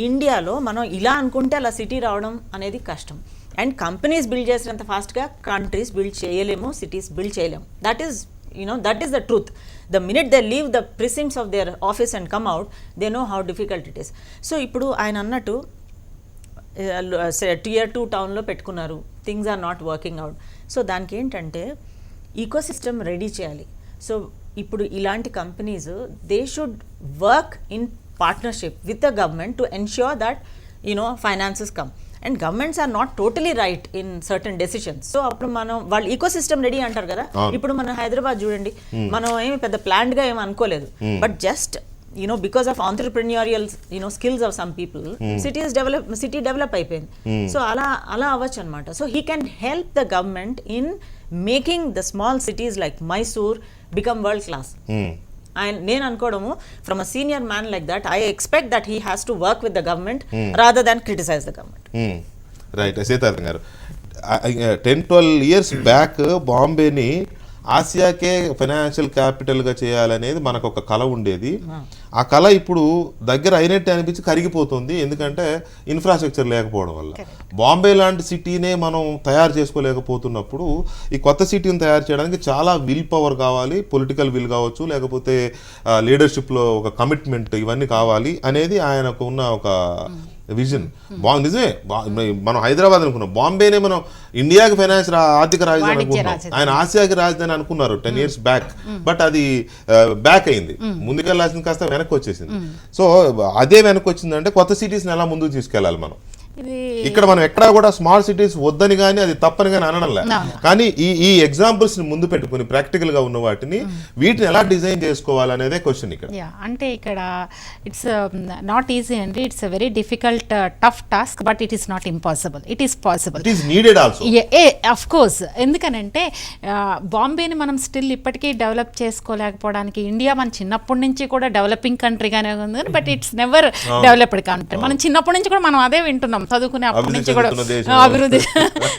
ఇండియాలో మనం ఇలా అనుకుంటే అలా సిటీ రావడం అనేది కష్టం. అండ్ కంపెనీస్ బిల్డ్ చేసినంత ఫాస్ట్గా కంట్రీస్ బిల్డ్ చేయలేము, సిటీస్ బిల్డ్ చేయలేము. That is the truth. The minute they leave the precincts of their office and come out, they know how difficult it is. So ఇప్పుడు ఆయన అన్నట్టు tier 2 టౌన్లో పెట్టుకున్నారు, things are not working out. So దానికి ఏంటంటే ఈకో సిస్టమ్ రెడీ చేయాలి. సో ఇప్పుడు ఇలాంటి companies they should work in partnership with the government to ensure that finances come. And governments are not totally right in certain decisions. So అప్పుడు మనం వాళ్ళు ఈకో సిస్టమ్ రెడీ అంటారు కదా, ఇప్పుడు మనం హైదరాబాద్ చూడండి, మనం ఏమి పెద్ద ప్లాన్డ్ గా ఏమి అనుకోలేదు, but just because of entrepreneurial skills of some people city develop అయిపోయింది. సో అలా అవ్వచ్చు అనమాట. So he can help the government in making the small cities like Mysore become world class. నేను అనుకోవడము from a senior man like that, I expect that he has to work with the government rather than criticize the government. Right. Sitaram గారు, 10-12 years బ్యాక్ బాంబేని ఆసియాకే ఫైనాన్షియల్ క్యాపిటల్గా చేయాలనేది మనకు ఒక కళ ఉండేది. ఆ కళ ఇప్పుడు దగ్గర అయినట్టు అనిపించి కరిగిపోతుంది, ఎందుకంటే ఇన్ఫ్రాస్ట్రక్చర్ లేకపోవడం వల్ల. బాంబే లాంటి సిటీనే మనం తయారు చేసుకోలేకపోతున్నప్పుడు ఈ కొత్త సిటీని తయారు చేయడానికి చాలా విల్ పవర్ కావాలి, పొలిటికల్ విల్ కావచ్చు, లేకపోతే లీడర్షిప్లో ఒక కమిట్మెంట్, ఇవన్నీ కావాలి అనేది ఆయనకు ఉన్న ఒక విజన్. నిజమే, మనం హైదరాబాద్ అనుకున్నాం, బాంబేనే మనం ఇండియాకి ఫైనాన్స్ ఆర్థిక రాజధాని అనుకుంటున్నాం. ఆయన ఆసియాకి రాజధాని అనుకున్నారు 10 years బ్యాక్, బట్ అది బ్యాక్ అయింది, ముందుకెళ్లాల్సింది కాస్త వెనక్కి వచ్చేసింది. సో అదే వెనక్కి వచ్చిందంటే కొత్త సిటీస్ని ఎలా ముందుకు తీసుకెళ్లాలి మనం. ఇక్కడ మనం ఎక్కడా కూడా స్మార్ట్ సిటీస్ వద్దని కానీ అది తప్పని కానీ అనడంలే, కానీ ఈ ఎగ్జాంపుల్స్ ని ముందు పెట్టుకుని ప్రాక్టికల్ గా ఉన్న వాటిని వీటిని ఎలా డిజైన్ చేసుకోవాలి అనేదే క్వశ్చన్ ఇక్కడ. అంటే ఇక్కడ ఇట్స్ నాట్ ఈజీ అండి, it's very difficult tough task, but it is not impossible, it is possible, it is needed also. Of course, ఎందుకనంటే బాంబేని మనం స్టిల్ ఇప్పటికీ డెవలప్ చేసుకోలేకపోవడానికి, ఇండియా మన చిన్నప్పటి నుంచి కూడా డెవలపింగ్ కంట్రీగానే ఉంది, but it's never developed country. మనం చిన్నప్పటి నుంచి కూడా మనం అదే వింటున్నాం, చదువుకునే అప్పటి నుంచి కూడా అభివృద్ధి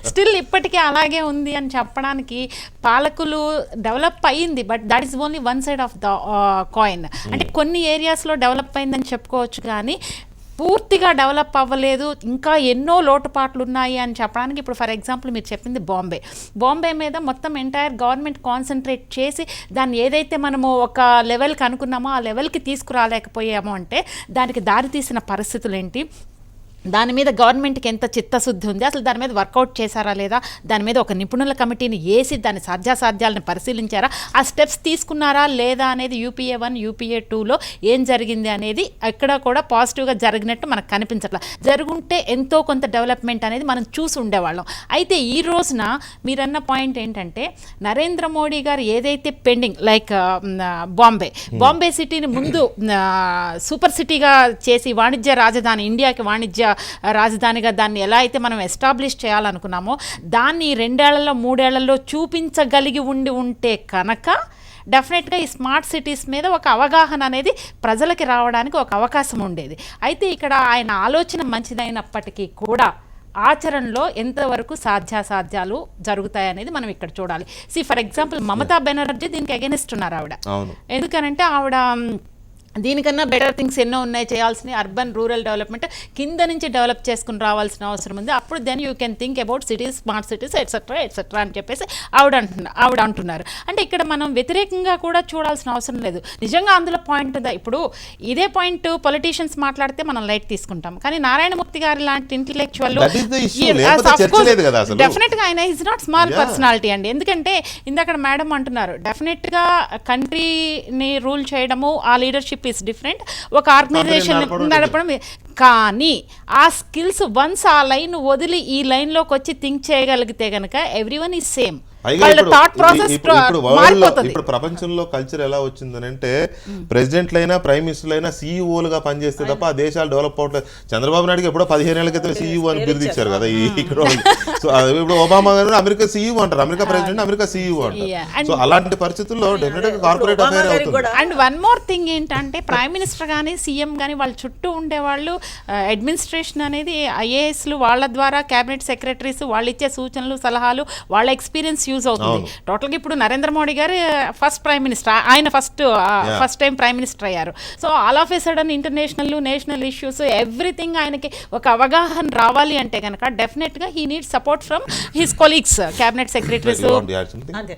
స్టిల్ ఇప్పటికీ అలాగే ఉంది అని చెప్పడానికి పాలకులు డెవలప్ అయ్యింది, but that is only one side of the coin. అంటే కొన్ని ఏరియాస్లో డెవలప్ అయిందని చెప్పుకోవచ్చు, కానీ పూర్తిగా డెవలప్ అవ్వలేదు, ఇంకా ఎన్నో లోటుపాట్లు ఉన్నాయి అని చెప్పడానికి ఇప్పుడు ఫర్ ఎగ్జాంపుల్ మీరు చెప్పింది బాంబే మీద మొత్తం ఎంటైర్ గవర్నమెంట్ కాన్సన్ట్రేట్ చేసి దాన్ని ఏదైతే మనము ఒక లెవెల్కి అనుకున్నామో ఆ లెవెల్కి తీసుకురాలేకపోయామో అంటే దానికి దారితీసిన పరిస్థితులు ఏంటి, దాని మీద గవర్నమెంట్కి ఎంత చిత్తశుద్ధి ఉంది, అసలు దాని మీద వర్కౌట్ చేశారా లేదా, దాని మీద ఒక నిపుణుల కమిటీని వేసి దాని సాధ్యాసాధ్యాలను పరిశీలించారా, ఆ స్టెప్స్ తీసుకున్నారా లేదా అనేది UPA 1 UPA 2లో ఏం జరిగింది అనేది ఎక్కడ కూడా పాజిటివ్గా జరిగినట్టు మనకు కనిపించట్లా. జరుగుంటే ఎంతో కొంత డెవలప్మెంట్ అనేది మనం చూసి ఉండేవాళ్ళం. అయితే ఈ రోజున మీరన్న పాయింట్ ఏంటంటే నరేంద్ర మోడీ గారు ఏదైతే పెండింగ్ లైక్ బాంబే సిటీని ముందు సూపర్ సిటీగా చేసి వాణిజ్య రాజధాని, ఇండియాకి వాణిజ్య రాజధానిగా దాన్ని ఎలా అయితే మనం ఎస్టాబ్లిష్ చేయాలనుకున్నామో దాన్ని 2 ఏళ్లలో 3 ఏళ్లలో చూపించగలిగి ఉంటే కనుక డెఫినెట్గా ఈ స్మార్ట్ సిటీస్ మీద ఒక అవగాహన అనేది ప్రజలకి రావడానికి ఒక అవకాశం ఉండేది. అయితే ఇక్కడ ఆయన ఆలోచన మంచిదైనప్పటికీ కూడా ఆచరణలో ఎంతవరకు సాధ్యాసాధ్యాలు జరుగుతాయనేది మనం ఇక్కడ చూడాలి. ఫర్ ఎగ్జాంపుల్ మమతా బెనర్జీ దీనికి అగెనిస్ట్ ఉన్నారు ఆవిడ. ఎందుకనంటే ఆవిడ దీనికన్నా బెటర్ థింగ్స్ ఎన్నో ఉన్నాయి చేయాల్సినవి. అర్బన్ రూరల్ డెవలప్మెంట్ కింద నుంచి డెవలప్ చేసుకుని రావాల్సిన అవసరం ఉంది. అప్పుడు then you can think about cities, smart cities etcetera అని చెప్పేసి ఆవిడ అంటున్నారు. అంటే ఇక్కడ మనం వ్యతిరేకంగా కూడా చూడాల్సిన అవసరం లేదు. నిజంగా అందులో పాయింట్ ఉందా? ఇప్పుడు ఇదే పాయింట్ పొలిటీషియన్స్ మాట్లాడితే మనం లైట్ తీసుకుంటాం, కానీ నారాయణమూర్తి గారి లాంటి ఇంటెలెక్చువల్ డెఫినెట్గా ఆయన ఈజ్ నాట్ స్మాల్ పర్సనాలిటీ అండి. ఎందుకంటే ఇందాక మేడం అంటున్నారు, డెఫినెట్గా కంట్రీని రూల్ చేయడము, ఆ లీడర్షిప్ ఈస్ డిఫరెంట్, ఒక ఆర్గనైజేషన్ నడపడం. కానీ ఆ స్కిల్స్ వన్స్ ఆ లైన్ వదిలి ఈ లైన్లోకి వచ్చి థింక్ చేయగలిగితే కనుక ఎవ్రీవన్ ఈజ్ సేమ్. ఇప్పుడు ప్రపంచంలో కల్చర్ ఎలా వచ్చిందని అంటే ప్రెసిడెంట్లైనా ప్రైమ్ మినిస్టర్లైనా సీఈఓలుగా పనిచేస్తే తప్ప ఆ దేశాలు డెవలప్ అవట్లేదు. చంద్రబాబు నాయుడుకి ఎప్పుడో 15 ఏళ్ల క్రితం సీఈఓ అని బిరుదు ఇచ్చారు కదా ఇక్కడ. సో ఇప్పుడు ఒబామా గారు అమెరికా సీఈఓ అంటారు, అమెరికా ప్రెసిడెంట్ అమెరికా సీఈఓ అంటారు. సో అలాంటి పరిస్థితుల్లో డెఫినెట్ గా కార్పొరేట్ అఫైర్ అవుతుంది. అండ్ వన్ మోర్ థింగ్ ఏంటంటే ప్రైమ్ మినిస్టర్ కానీ సీఎం కానీ వాళ్ళ చుట్టూ ఉండేవాళ్ళు, అడ్మినిస్ట్రేషన్ అనేది ఐఏఎస్లు వాళ్ళ ద్వారా, క్యాబినెట్ సెక్రటరీస్ వాళ్ళు ఇచ్చే సూచనలు సలహాలు, వాళ్ళ ఎక్స్పీరియన్స్ యూజ్ అవుతుంది. టోటల్గా ఇప్పుడు నరేంద్ర మోడీ గారు ఫస్ట్ ప్రైమ్ మినిస్టర్, ఆయన ఫస్ట్ టైం ప్రైమ్ మినిస్టర్ అయ్యారు. So all of a sudden international national issues everything ఆయనకి ఒక అవగాహన రావాలి అంటే కనుక డెఫినెట్గా he need support from his colleagues, cabinet secretaries. అంతే.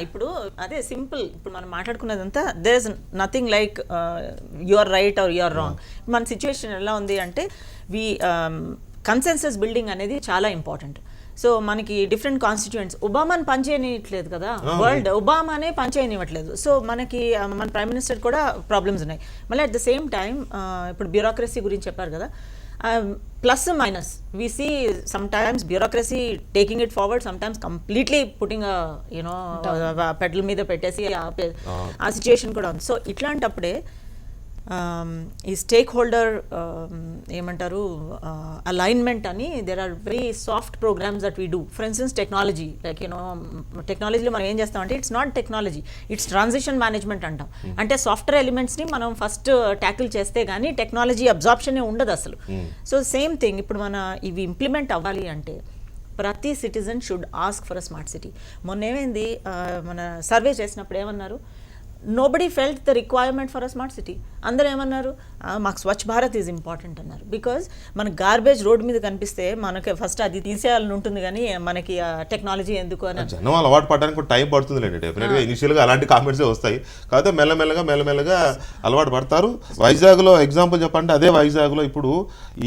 ఇప్పుడు అదే సింపుల్, ఇప్పుడు మనం మాట్లాడుకున్నదంతా there is nothing like you are right or you are wrong. మన సిచ్యువేషన్ ఎలా ఉంది అంటే కన్సెన్సస్ బిల్డింగ్ అనేది చాలా ఇంపార్టెంట్. సో మనకి డిఫరెంట్ కాన్స్టిట్యూయెంట్స్ ఒబామాని పనిచేయనివ్వట్లేదు కదా, వరల్డ్ ఒబామానే పనిచేయనివ్వట్లేదు. సో మనకి మన ప్రైమ్ మినిస్టర్ కూడా ప్రాబ్లమ్స్ ఉన్నాయి. మళ్ళీ అట్ ద సేమ్ టైం ఇప్పుడు బ్యూరోక్రసీ గురించి చెప్పారు కదా, plus minus we see sometimes bureaucracy taking it forward, sometimes completely putting pedal మీద పెట్టేసి ఆ సిచ్యుయేషన్ కూడా ఉంది. సో ఇట్లాంటప్పుడే ఈ స్టేక్ హోల్డర్ ఏమంటారు అలైన్మెంట్ అని there are very soft programmes that we do. For instance technology, like టెక్నాలజీలో మనం ఏం చేస్తామంటే it's not technology, it's transition management అంటాం. అంటే సాఫ్ట్వేర్ ఎలిమెంట్స్ని మనం ఫస్ట్ ట్యాకిల్ చేస్తే కానీ టెక్నాలజీ అబ్జార్ప్షనే ఉండదు అసలు. సో సేమ్ థింగ్ ఇప్పుడు మన ఇవి ఇంప్లిమెంట్ అవ్వాలి అంటే ప్రతి citizen should ask for a smart city. మొన్న ఏమైంది, మన సర్వే చేసినప్పుడు ఏమన్నారు, nobody felt the requirement for a smart city. అందరూ ఏమన్నారు, మాకు స్వచ్ఛ భారత్ ఈజ్ ఇంపార్టెంట్ అన్నారు. బికాజ్ మన గార్బేజ్ రోడ్ మీద కనిపిస్తే మనకి ఫస్ట్ అది తీసేయాలని ఉంటుంది, కానీ మనకి టెక్నాలజీ ఎందుకు అని జనం అలవాటు పడడానికి టైం పడుతుంది లేండి. డెఫినెట్గా ఇనిషియల్గా అలాంటి కామెంట్సే వస్తాయి, కాకపోతే మెల్లమెల్లగా అలవాటు పడతారు. వైజాగ్లో ఎగ్జాంపుల్ చెప్పండి, అదే వైజాగ్లో ఇప్పుడు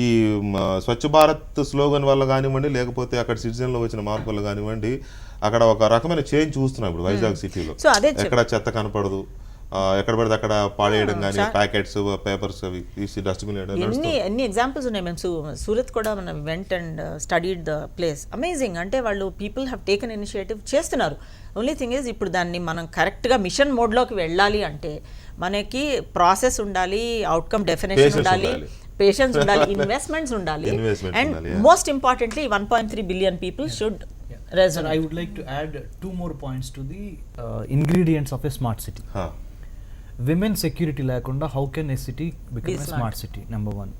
ఈ స్వచ్ఛ భారత్ స్లోగన్ వల్ల కానివ్వండి, లేకపోతే అక్కడ సిటిజన్లో వచ్చిన మార్పు వల్ల కానివ్వండి, అక్కడ ఒక రకమైన చేంజ్ చూస్తున్నాం ఇప్పుడు వైజాగ్ సిటీలో. ఎక్కడ చెత్త కనపడదు, ఎక్కడ పడితే అక్కడ పాడేయడం కానీ, ప్యాకెట్స్ పేపర్స్ అవి తీసి డస్ట్బిన్ ఎన్ని ఎగ్జాంపుల్స్ ఉన్నాయి. మేము సూరత్ కూడా మనం went and studied the place. Amazing. అంటే వాళ్ళు పీపుల్ హ్యావ్ టేకన్ ఇనిషియేటివ్ చేస్తున్నారు. ఓన్లీ థింగ్ ఈజ్ ఇప్పుడు దాన్ని మనం కరెక్ట్గా మిషన్ మోడ్లోకి వెళ్ళాలి అంటే మనకి ప్రాసెస్ ఉండాలి, అవుట్కమ్ డెఫినేషన్ ఉండాలి, పేషెన్స్ ఉండాలి, ఇన్వెస్ట్మెంట్స్ ఉండాలి, and most importantly 1.3 billion people should resonate. I would like to add 2 more points to the ingredients of a smart city. Women security లేకుండా how can a city become a smart city? Number 1,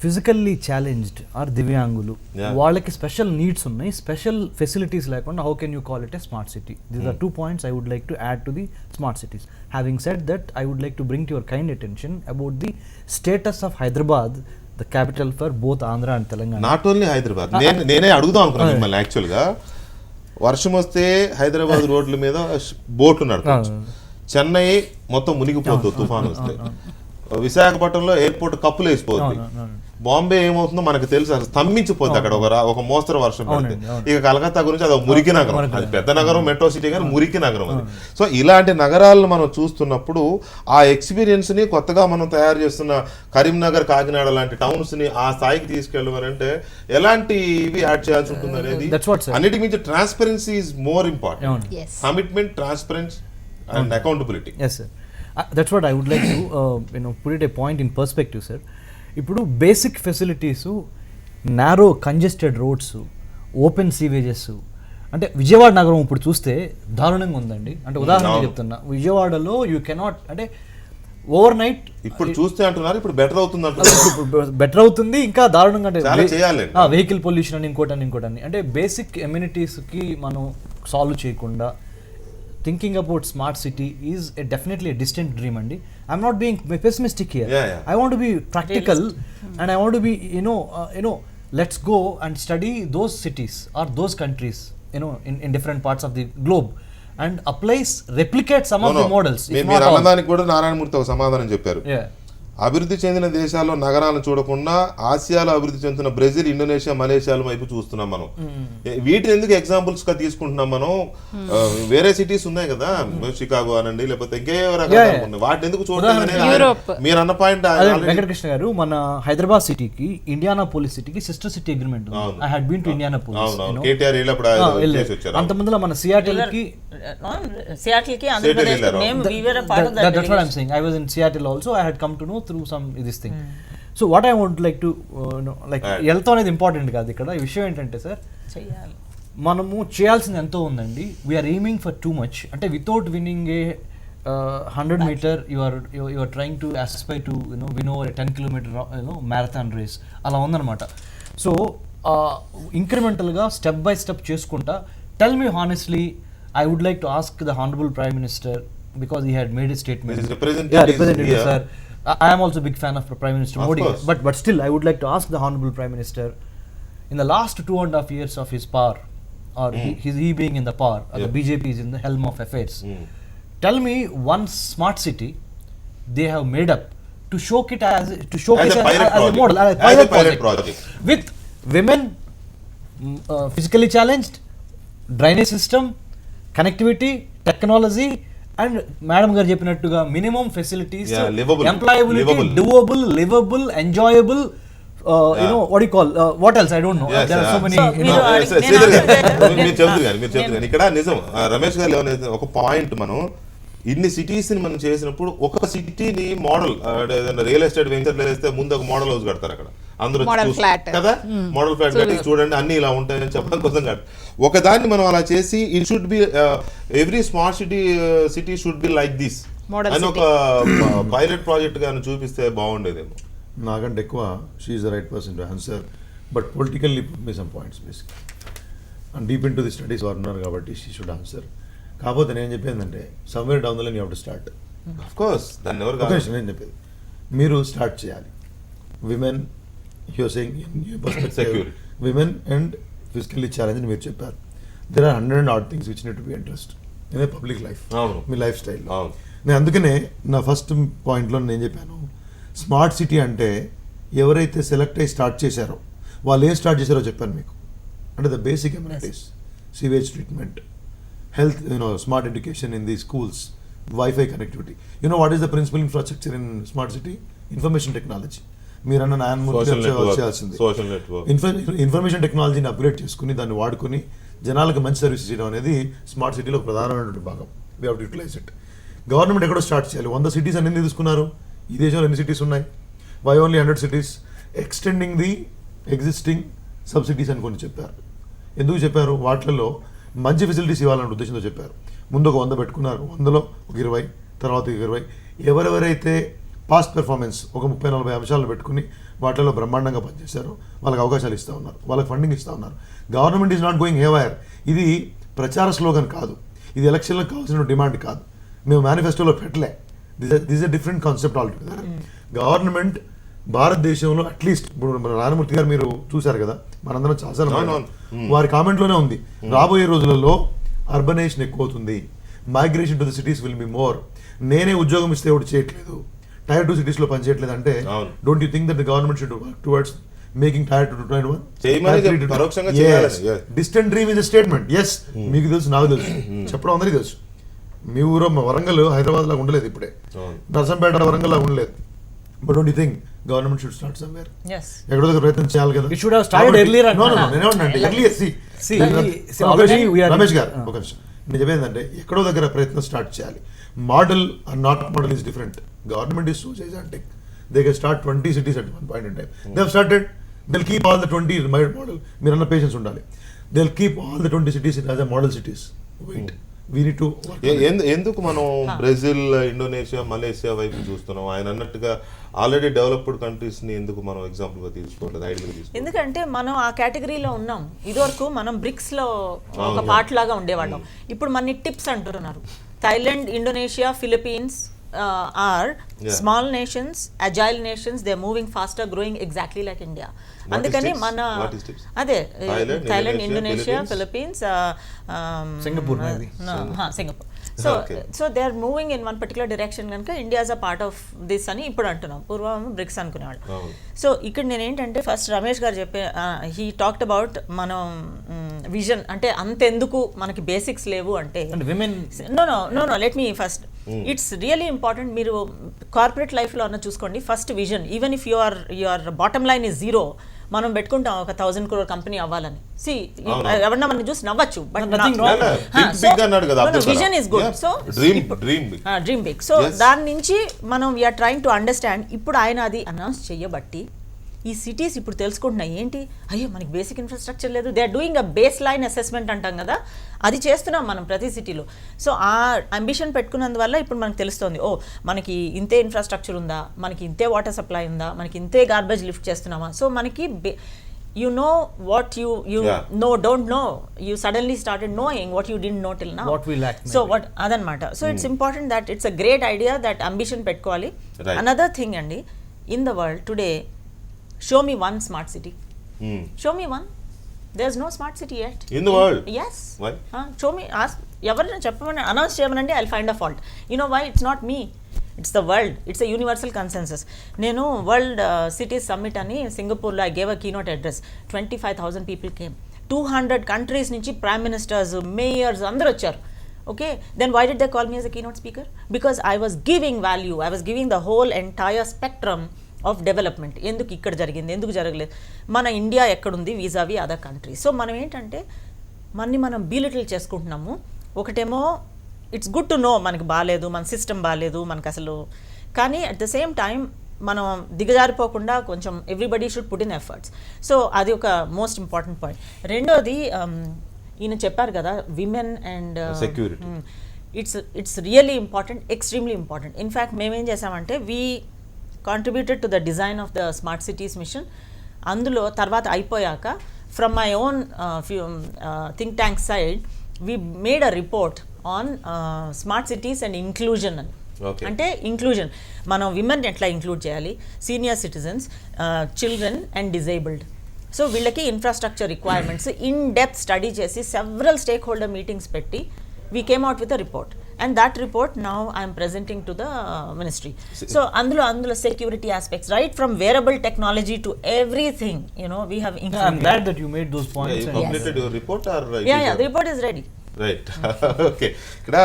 physically challenged or దివ్యాంగులు, వాళ్ళకి స్పెషల్ నీడ్స్ ఉన్నాయి, స్పెషల్ ఫెసిలిటీస్ లేకుండా how can you call it a smart city? These are 2 points I would like to add to the smart cities. Having said that, I would like to bring to your kind attention about the status of Hyderabad, the capital for both Andhra and Telangana. Not only Hyderabad. నేనే అడుగుదాం అనుకున్నాను మిమ్మల్ని. యాక్చువల్గా వర్షం వస్తే హైదరాబాద్ రోడ్ల మీద బోట్లు నడపచ్చు, చెన్నై మొత్తం మునిగిపోతుంది తుఫాను వస్తే, విశాఖపట్నంలో ఎయిర్పోర్ట్ కప్పులు వేసిపోతుంది, బాంబే ఏమవుతుందో మనకు తెలుసు, అసలు స్తంభించిపోద్ది అక్కడ ఒక మోస్తరు వర్షం పడితే. ఇక కలకత్తా గురించి అది మురికి నగరం, అది పెద్ద నగరం మెట్రో సిటీ కానీ మురికి నగరం అది. సో ఇలాంటి నగరాలను మనం చూస్తున్నప్పుడు ఆ ఎక్స్పీరియన్స్ ని కొత్తగా మనం తయారు చేస్తున్న కరీంనగర్, కాకినాడ లాంటి టౌన్స్ ని ఆ స్థాయికి తీసుకెళ్ళాలంటే ఎలాంటి ఇవి యాడ్ చేయాల్సి ఉంటుంది అనేది. అన్నిటి మించి transparency is more important. Commitment, transparency and accountability. Yes sir. That's what I would like to put it a point in perspective sir. ఇప్పుడు basic facilities, narrow congested roads, open sewages, అంటే విజయవాడ నగరం ఇప్పుడు చూస్తే దారుణంగా ఉందండి. అంటే ఉదాహరణ చెప్తున్నా, విజయవాడలో యూ కెనాట్, అంటే ఓవర్ నైట్ ఇప్పుడు చూస్తే అంటున్నారు ఇప్పుడు బెటర్ అవుతుంది అంటున్నారు, బెటర్ అవుతుంది, ఇంకా దారుణంగా అంటే చేయాలి. వెహికల్ పొల్యూషన్ అని ఇంకోటని అంటే బేసిక్ ఎమ్యూనిటీస్కి మనం సాల్వ్ చేయకుండా thinking about smart city is definitely a distant dream అండి. I'm not being pessimistic here. Yeah. I want to be practical, and I want to be, let's go and study those cities or those countries, in different parts of the globe, and replicate some of the models. If not మీరు all. అన్నదానికి కూడా నారాయణమూర్తి ఒక సమాధానం చెప్పారు. Yeah. అభివృద్ధి చెందిన దేశాల్లో నగరాలను చూడకుండా ఆసియాలో అభివృద్ధి చెందుతున్న బ్రెజిల్, ఇండోనేషియా, మలేషియాల వైపు చూస్తున్నాం మనం. వీటిని ఎందుకు ఎగ్జాంపుల్స్ గా తీసుకుంటున్నాం మనం? వేరే సిటీస్ ఉన్నాయి కదా, షికాగో అనండి, లేకపోతే ఇంకే రకాలు ఉన్నాయి, వాటిని ఎందుకు చూడలేదు? మీరు అన్న పాయింట్. వెంకటకృష్ణ గారు, మన హైదరాబాద్ సిటీకి ఇండియానా పోలీస్ సిటీకి sister city agreement. I had been to Indianapolis. KTR అంత ముందులో మన సియాటిల్ కి Andhra Pradesh that's what I'm saying. I was in Seattle also. I had come to know through this thing. So what I would like to health అనేది ఇంపార్టెంట్ కాదు ఇక్కడ. ఈ విషయం ఏంటంటే సార్, మనము చేయాల్సింది ఎంతో ఉందండి. We're aiming for too much. అంటే without winning a 100 meter you are trying to aspire to win over a 10 kilometer marathon race. అలా ఉందన్నమాట. సో ఇంక్రిమెంటల్గా స్టెప్ బై స్టెప్ చేసుకుంటా. Tell me honestly, I would like to ask the Honorable Prime Minister, because he had made a statement. His representative sir. I am also a big fan of Prime Minister Modi. But still, I would like to ask the Honorable Prime Minister, in the last 2.5 years of his power, or he being in the power, the BJP is in the helm of affairs. Tell me one smart city they have made up to showcase as a model, as a pilot project with women, physically challenged, drainage system, connectivity, technology, and Madam garu cheppinattuga minimum facilities, employability, doable, livable, enjoyable, what do you call, what else I don't know. There are so many. మీరు చెప్తున్నారు ఇక్కడ నిజం. రమేష్ గారు ఒక పాయింట్, మనం ఇన్ని సిటీస్ ని మనం చేసినప్పుడు ఒక సిటీని మోడల్, రియల్ ఎస్టేట్ వెంచర్ వేస్తే ముందు ఒక మోడల్ హౌస్ కడతారు అక్కడ, అందరూ కదా మోడల్ ఫ్లాట్ కట్టి చూడండి అన్ని ఇలా ఉంటాయని చెప్పడం కోసం కాదు. ఒకదాన్ని మనం అలా చేసి it should be every smart city should be like this అని ఒక పైలట్ ప్రాజెక్ట్ గా చూపిస్తే బాగుండేదేమో. నాకంటే ఎక్కువ she is the right person to answer, but politically put me some points basic and deep in to the studies వారు ఉన్నారు కాబట్టి షీ షుడ్ ఆన్సర్. కాకపోతే నేను చెప్పేది ఏంటంటే, somewhere down the line you have to start. Of course దాన్ని ఎవరు కాదు. నేను చెప్పేది మీరు స్టార్ట్ చేయాలి. Women, you're saying in your perspective, women and physically challenge అని మీరు చెప్పారు. There are 100 odd things which need to be interest in a public life, me life style. నేను అందుకనే నా ఫస్ట్ పాయింట్లో నేను చెప్పాను, స్మార్ట్ సిటీ అంటే ఎవరైతే సెలెక్ట్ అయ్యి స్టార్ట్ చేశారో వాళ్ళు ఏం స్టార్ట్ చేశారో చెప్పాను మీకు. అంటే the basic amenities, sewage treatment, health, smart education in the schools, Wi-Fi connectivity. What is the principal infrastructure in smart city? Information technology. మీరన్న సోషల్ నెట్వర్క్, ఇన్ఫర్మేషన్ టెక్నాలజీని అప్గ్రేడ్ చేసుకుని దాన్ని వాడుకుని జనాలకు మంచి సర్వీసెస్ చేయడం అనేది స్మార్ట్ సిటీలో ప్రధానమైనటువంటి భాగం. We have to utilise it. Government ఎక్కడో స్టార్ట్ చేయాలి. 100 cities అన్ని తీసుకున్నారు. ఈ దేశంలో ఎన్ని సిటీస్ ఉన్నాయి? Why only 100 cities? Extending the existing subsidies అని కొన్ని చెప్పారు. ఎందుకు చెప్పారు? వాటిల్లో మంచి ఫెసిలిటీస్ ఇవ్వాలనే ఉద్దేశంతో చెప్పారు. ముందు ఒక 100 పెట్టుకున్నారు, 100లో ఒక 20, తర్వాత 20. ఎవరెవరైతే పాస్ట్ పెర్ఫార్మెన్స్ ఒక 30-40 అంశాలను పెట్టుకుని వాటిలో బ్రహ్మాండంగా పనిచేశారో వాళ్ళకి అవకాశాలు ఇస్తూ ఉన్నారు, వాళ్ళకి ఫండింగ్ ఇస్తూ ఉన్నారు. Government is not going haywire. ఇది ప్రచార స్లోగన్ కాదు, ఇది ఎలక్షన్లకు కావాల్సిన డిమాండ్ కాదు, మేము మేనిఫెస్టోలో పెట్టలే. This a different concept altogether. Government భారతదేశంలో అట్లీస్ట్ ఇప్పుడు నారాయణమూర్తి గారు మీరు చూశారు కదా, మనందరం చాలాసార్లు వారి కామెంట్లోనే ఉంది, రాబోయే రోజులలో అర్బనైజేషన్ ఎక్కువ అవుతుంది, migration to the cities will be more. నేనే ఉద్యోగం ఇస్తే ఎవరు చేయట్లేదు, Tier 2 cities లో పనిచేయట్లేదు అంటే, don't you think that the government should work towards making Tier 2 to Tier 1? Distant dream is a statement. Yes, మీకు తెలుసు, నాకు తెలుసు, చెప్పడం అందరికీ తెలుసు. మీ ఊరు వరంగల్ హైదరాబాద్ లాగా ఉండలేదు, ఇప్పుడే నర్సంపేట వరంగల్ లాగా ఉండలేదు. But don't you think government should start somewhere? ఎక్కడో దగ్గర ప్రయత్నం చేయాలి కదా. రమేష్ గారు ఒక నిమిషం, నేను చెప్పేది ఏంటంటే ఎక్కడో దగ్గర ప్రయత్నం స్టార్ట్ చేయాలి. Model and not model is different. Government is so gigantic. They can start 20 cities at one point in time. They have started. They'll keep all the 20 model. మీరు అన్న పేషెన్స్ ఉండాలి. They'll keep all the 20 cities as a model cities. Wait. We need to ఎందుకు మనం బ్రెజిల్, ఇండోనేషియా, మలేషియా వైపు చూస్తున్నాం? ఆయన అన్నట్టుగా ఆల్రెడీ డెవలప్డ్ కంట్రీస్ ని ఎందుకు మనం ఎగ్జాంపుల్ గా తీసుకోవట్లేదు, ఐడియల్ గా తీసుకోవట్లేదు? ఎందుకంటే మనం ఆ కేటగిరీలో ఉన్నాం. ఇదివరకు మనం బ్రిక్స్ లో ఒక పార్ట్ లాగా ఉండేవాళ్ళం. ఇప్పుడు మన టిప్స్ అంటున్నారు. Thailand, Indonesia, Philippines, are small nations, agile nations. They're moving faster, growing exactly like India. అందుకని మన అదే Thailand, Indonesia, Philippines, Singapore maybe. Singapore. So they are moving in one particular direction కనుక India is a part of this అని ఇప్పుడు అంటున్నాం. పూర్వం బ్రిక్స్ అనుకునేవాళ్ళు. సో ఇక్కడ నేను ఏంటంటే ఫస్ట్ రమేష్ గారు చెప్పే హీ టాక్డ్ అబౌట్ మనం విజన్ అంటే అంతెందుకు మనకి బేసిక్స్ లేవు అంటే no let me first it's really important. మీరు కార్పొరేట్ లైఫ్లో అన్న చూసుకోండి, first vision. Even if your bottom line is zero, మనం పెట్టుకుంటాం ఒక 1000 crore కంపెనీ అవ్వాలని. సి ఎవరన్నా మనం చూసి నవ్వచ్చు, but vision is good. So dream big. So దాని నుంచి మనం వీఆర్ ట్రైంగ్ టు అండర్స్టాండ్. ఇప్పుడు ఆయన అది అనౌన్స్ చెయ్యబట్టి ఈ సిటీస్ ఇప్పుడు తెలుసుకుంటున్నాయి ఏంటి, అయ్యో మనకి బేసిక్ ఇన్ఫ్రాస్ట్రక్చర్ లేదు. They are doing a baseline assessment అంటాం కదా, అది చేస్తున్నాం మనం ప్రతి సిటీలో. సో ఆ అంబిషన్ పెట్టుకున్నందువల్ల ఇప్పుడు మనకు తెలుస్తుంది, ఓ మనకి ఇంతే ఇన్ఫ్రాస్ట్రక్చర్ ఉందా, మనకి ఇంతే వాటర్ సప్లై ఉందా, మనకి ఇంతే గార్బేజ్ లిఫ్ట్ చేస్తున్నామా. సో మనకి you know what you know don't know, you suddenly started knowing what you didn't know till now, what we lack so what adanmata. So it's important that it's a great idea that ambition pettukovali. Another thing andi, in the world today, show me one smart city. Show me one. There's no smart city yet in the world. Yes. Why? Show me, ask evarna cheppamani announce cheyamanandi, I'll find a fault. You know why? It's not me, it's the world. It's a universal consensus. Nenu world cities summit ani Singapore lo I gave a keynote address. 25,000 people came. 200 countries nunchi prime ministers, mayors andaru vacharu. Okay, then why did they call me as a keynote speaker? Because I was giving value. I was giving the whole entire spectrum of development. ఎందుకు ఇక్కడ జరిగింది, ఎందుకు జరగలేదు, మన ఇండియా ఎక్కడుంది వీజావి అదర్ కంట్రీ. సో మనం ఏంటంటే మనం బీలిటిల్ చేసుకుంటున్నాము. ఒకటేమో ఇట్స్ గుడ్ టు నో మనకి బాగాలేదు, మన సిస్టమ్ బాగాలేదు మనకు అసలు, కానీ అట్ ద సేమ్ టైం మనం దిగజారిపోకుండా కొంచెం everybody should put in efforts. So అది ఒక మోస్ట్ ఇంపార్టెంట్ పాయింట్. రెండోది ఈయన చెప్పారు కదా women and security, it's really important, extremely important. In fact మేమేం చేసామంటే we contributed to the design of the smart cities mission. అందులో తర్వాత అయిపోయాక from my own think tank side we made a report on smart cities and inclusion అని. అంటే ఇంక్లూజన్ మనం విమెన్ ఎట్లా ఇంక్లూడ్ చేయాలి, senior citizens, children and disabled. So వీళ్ళకి infrastructure requirements in depth study చేసి సెవరల్ స్టేక్ హోల్డర్ మీటింగ్స్ పెట్టి we came out with a report. And that report now I am presenting to the ministry. So అందులో security aspects, right from wearable technology to everything, you know, we have included. I'm glad that you made those points. You completed your report or yeah, the report is ready. Right. Okay, ఇక్కడ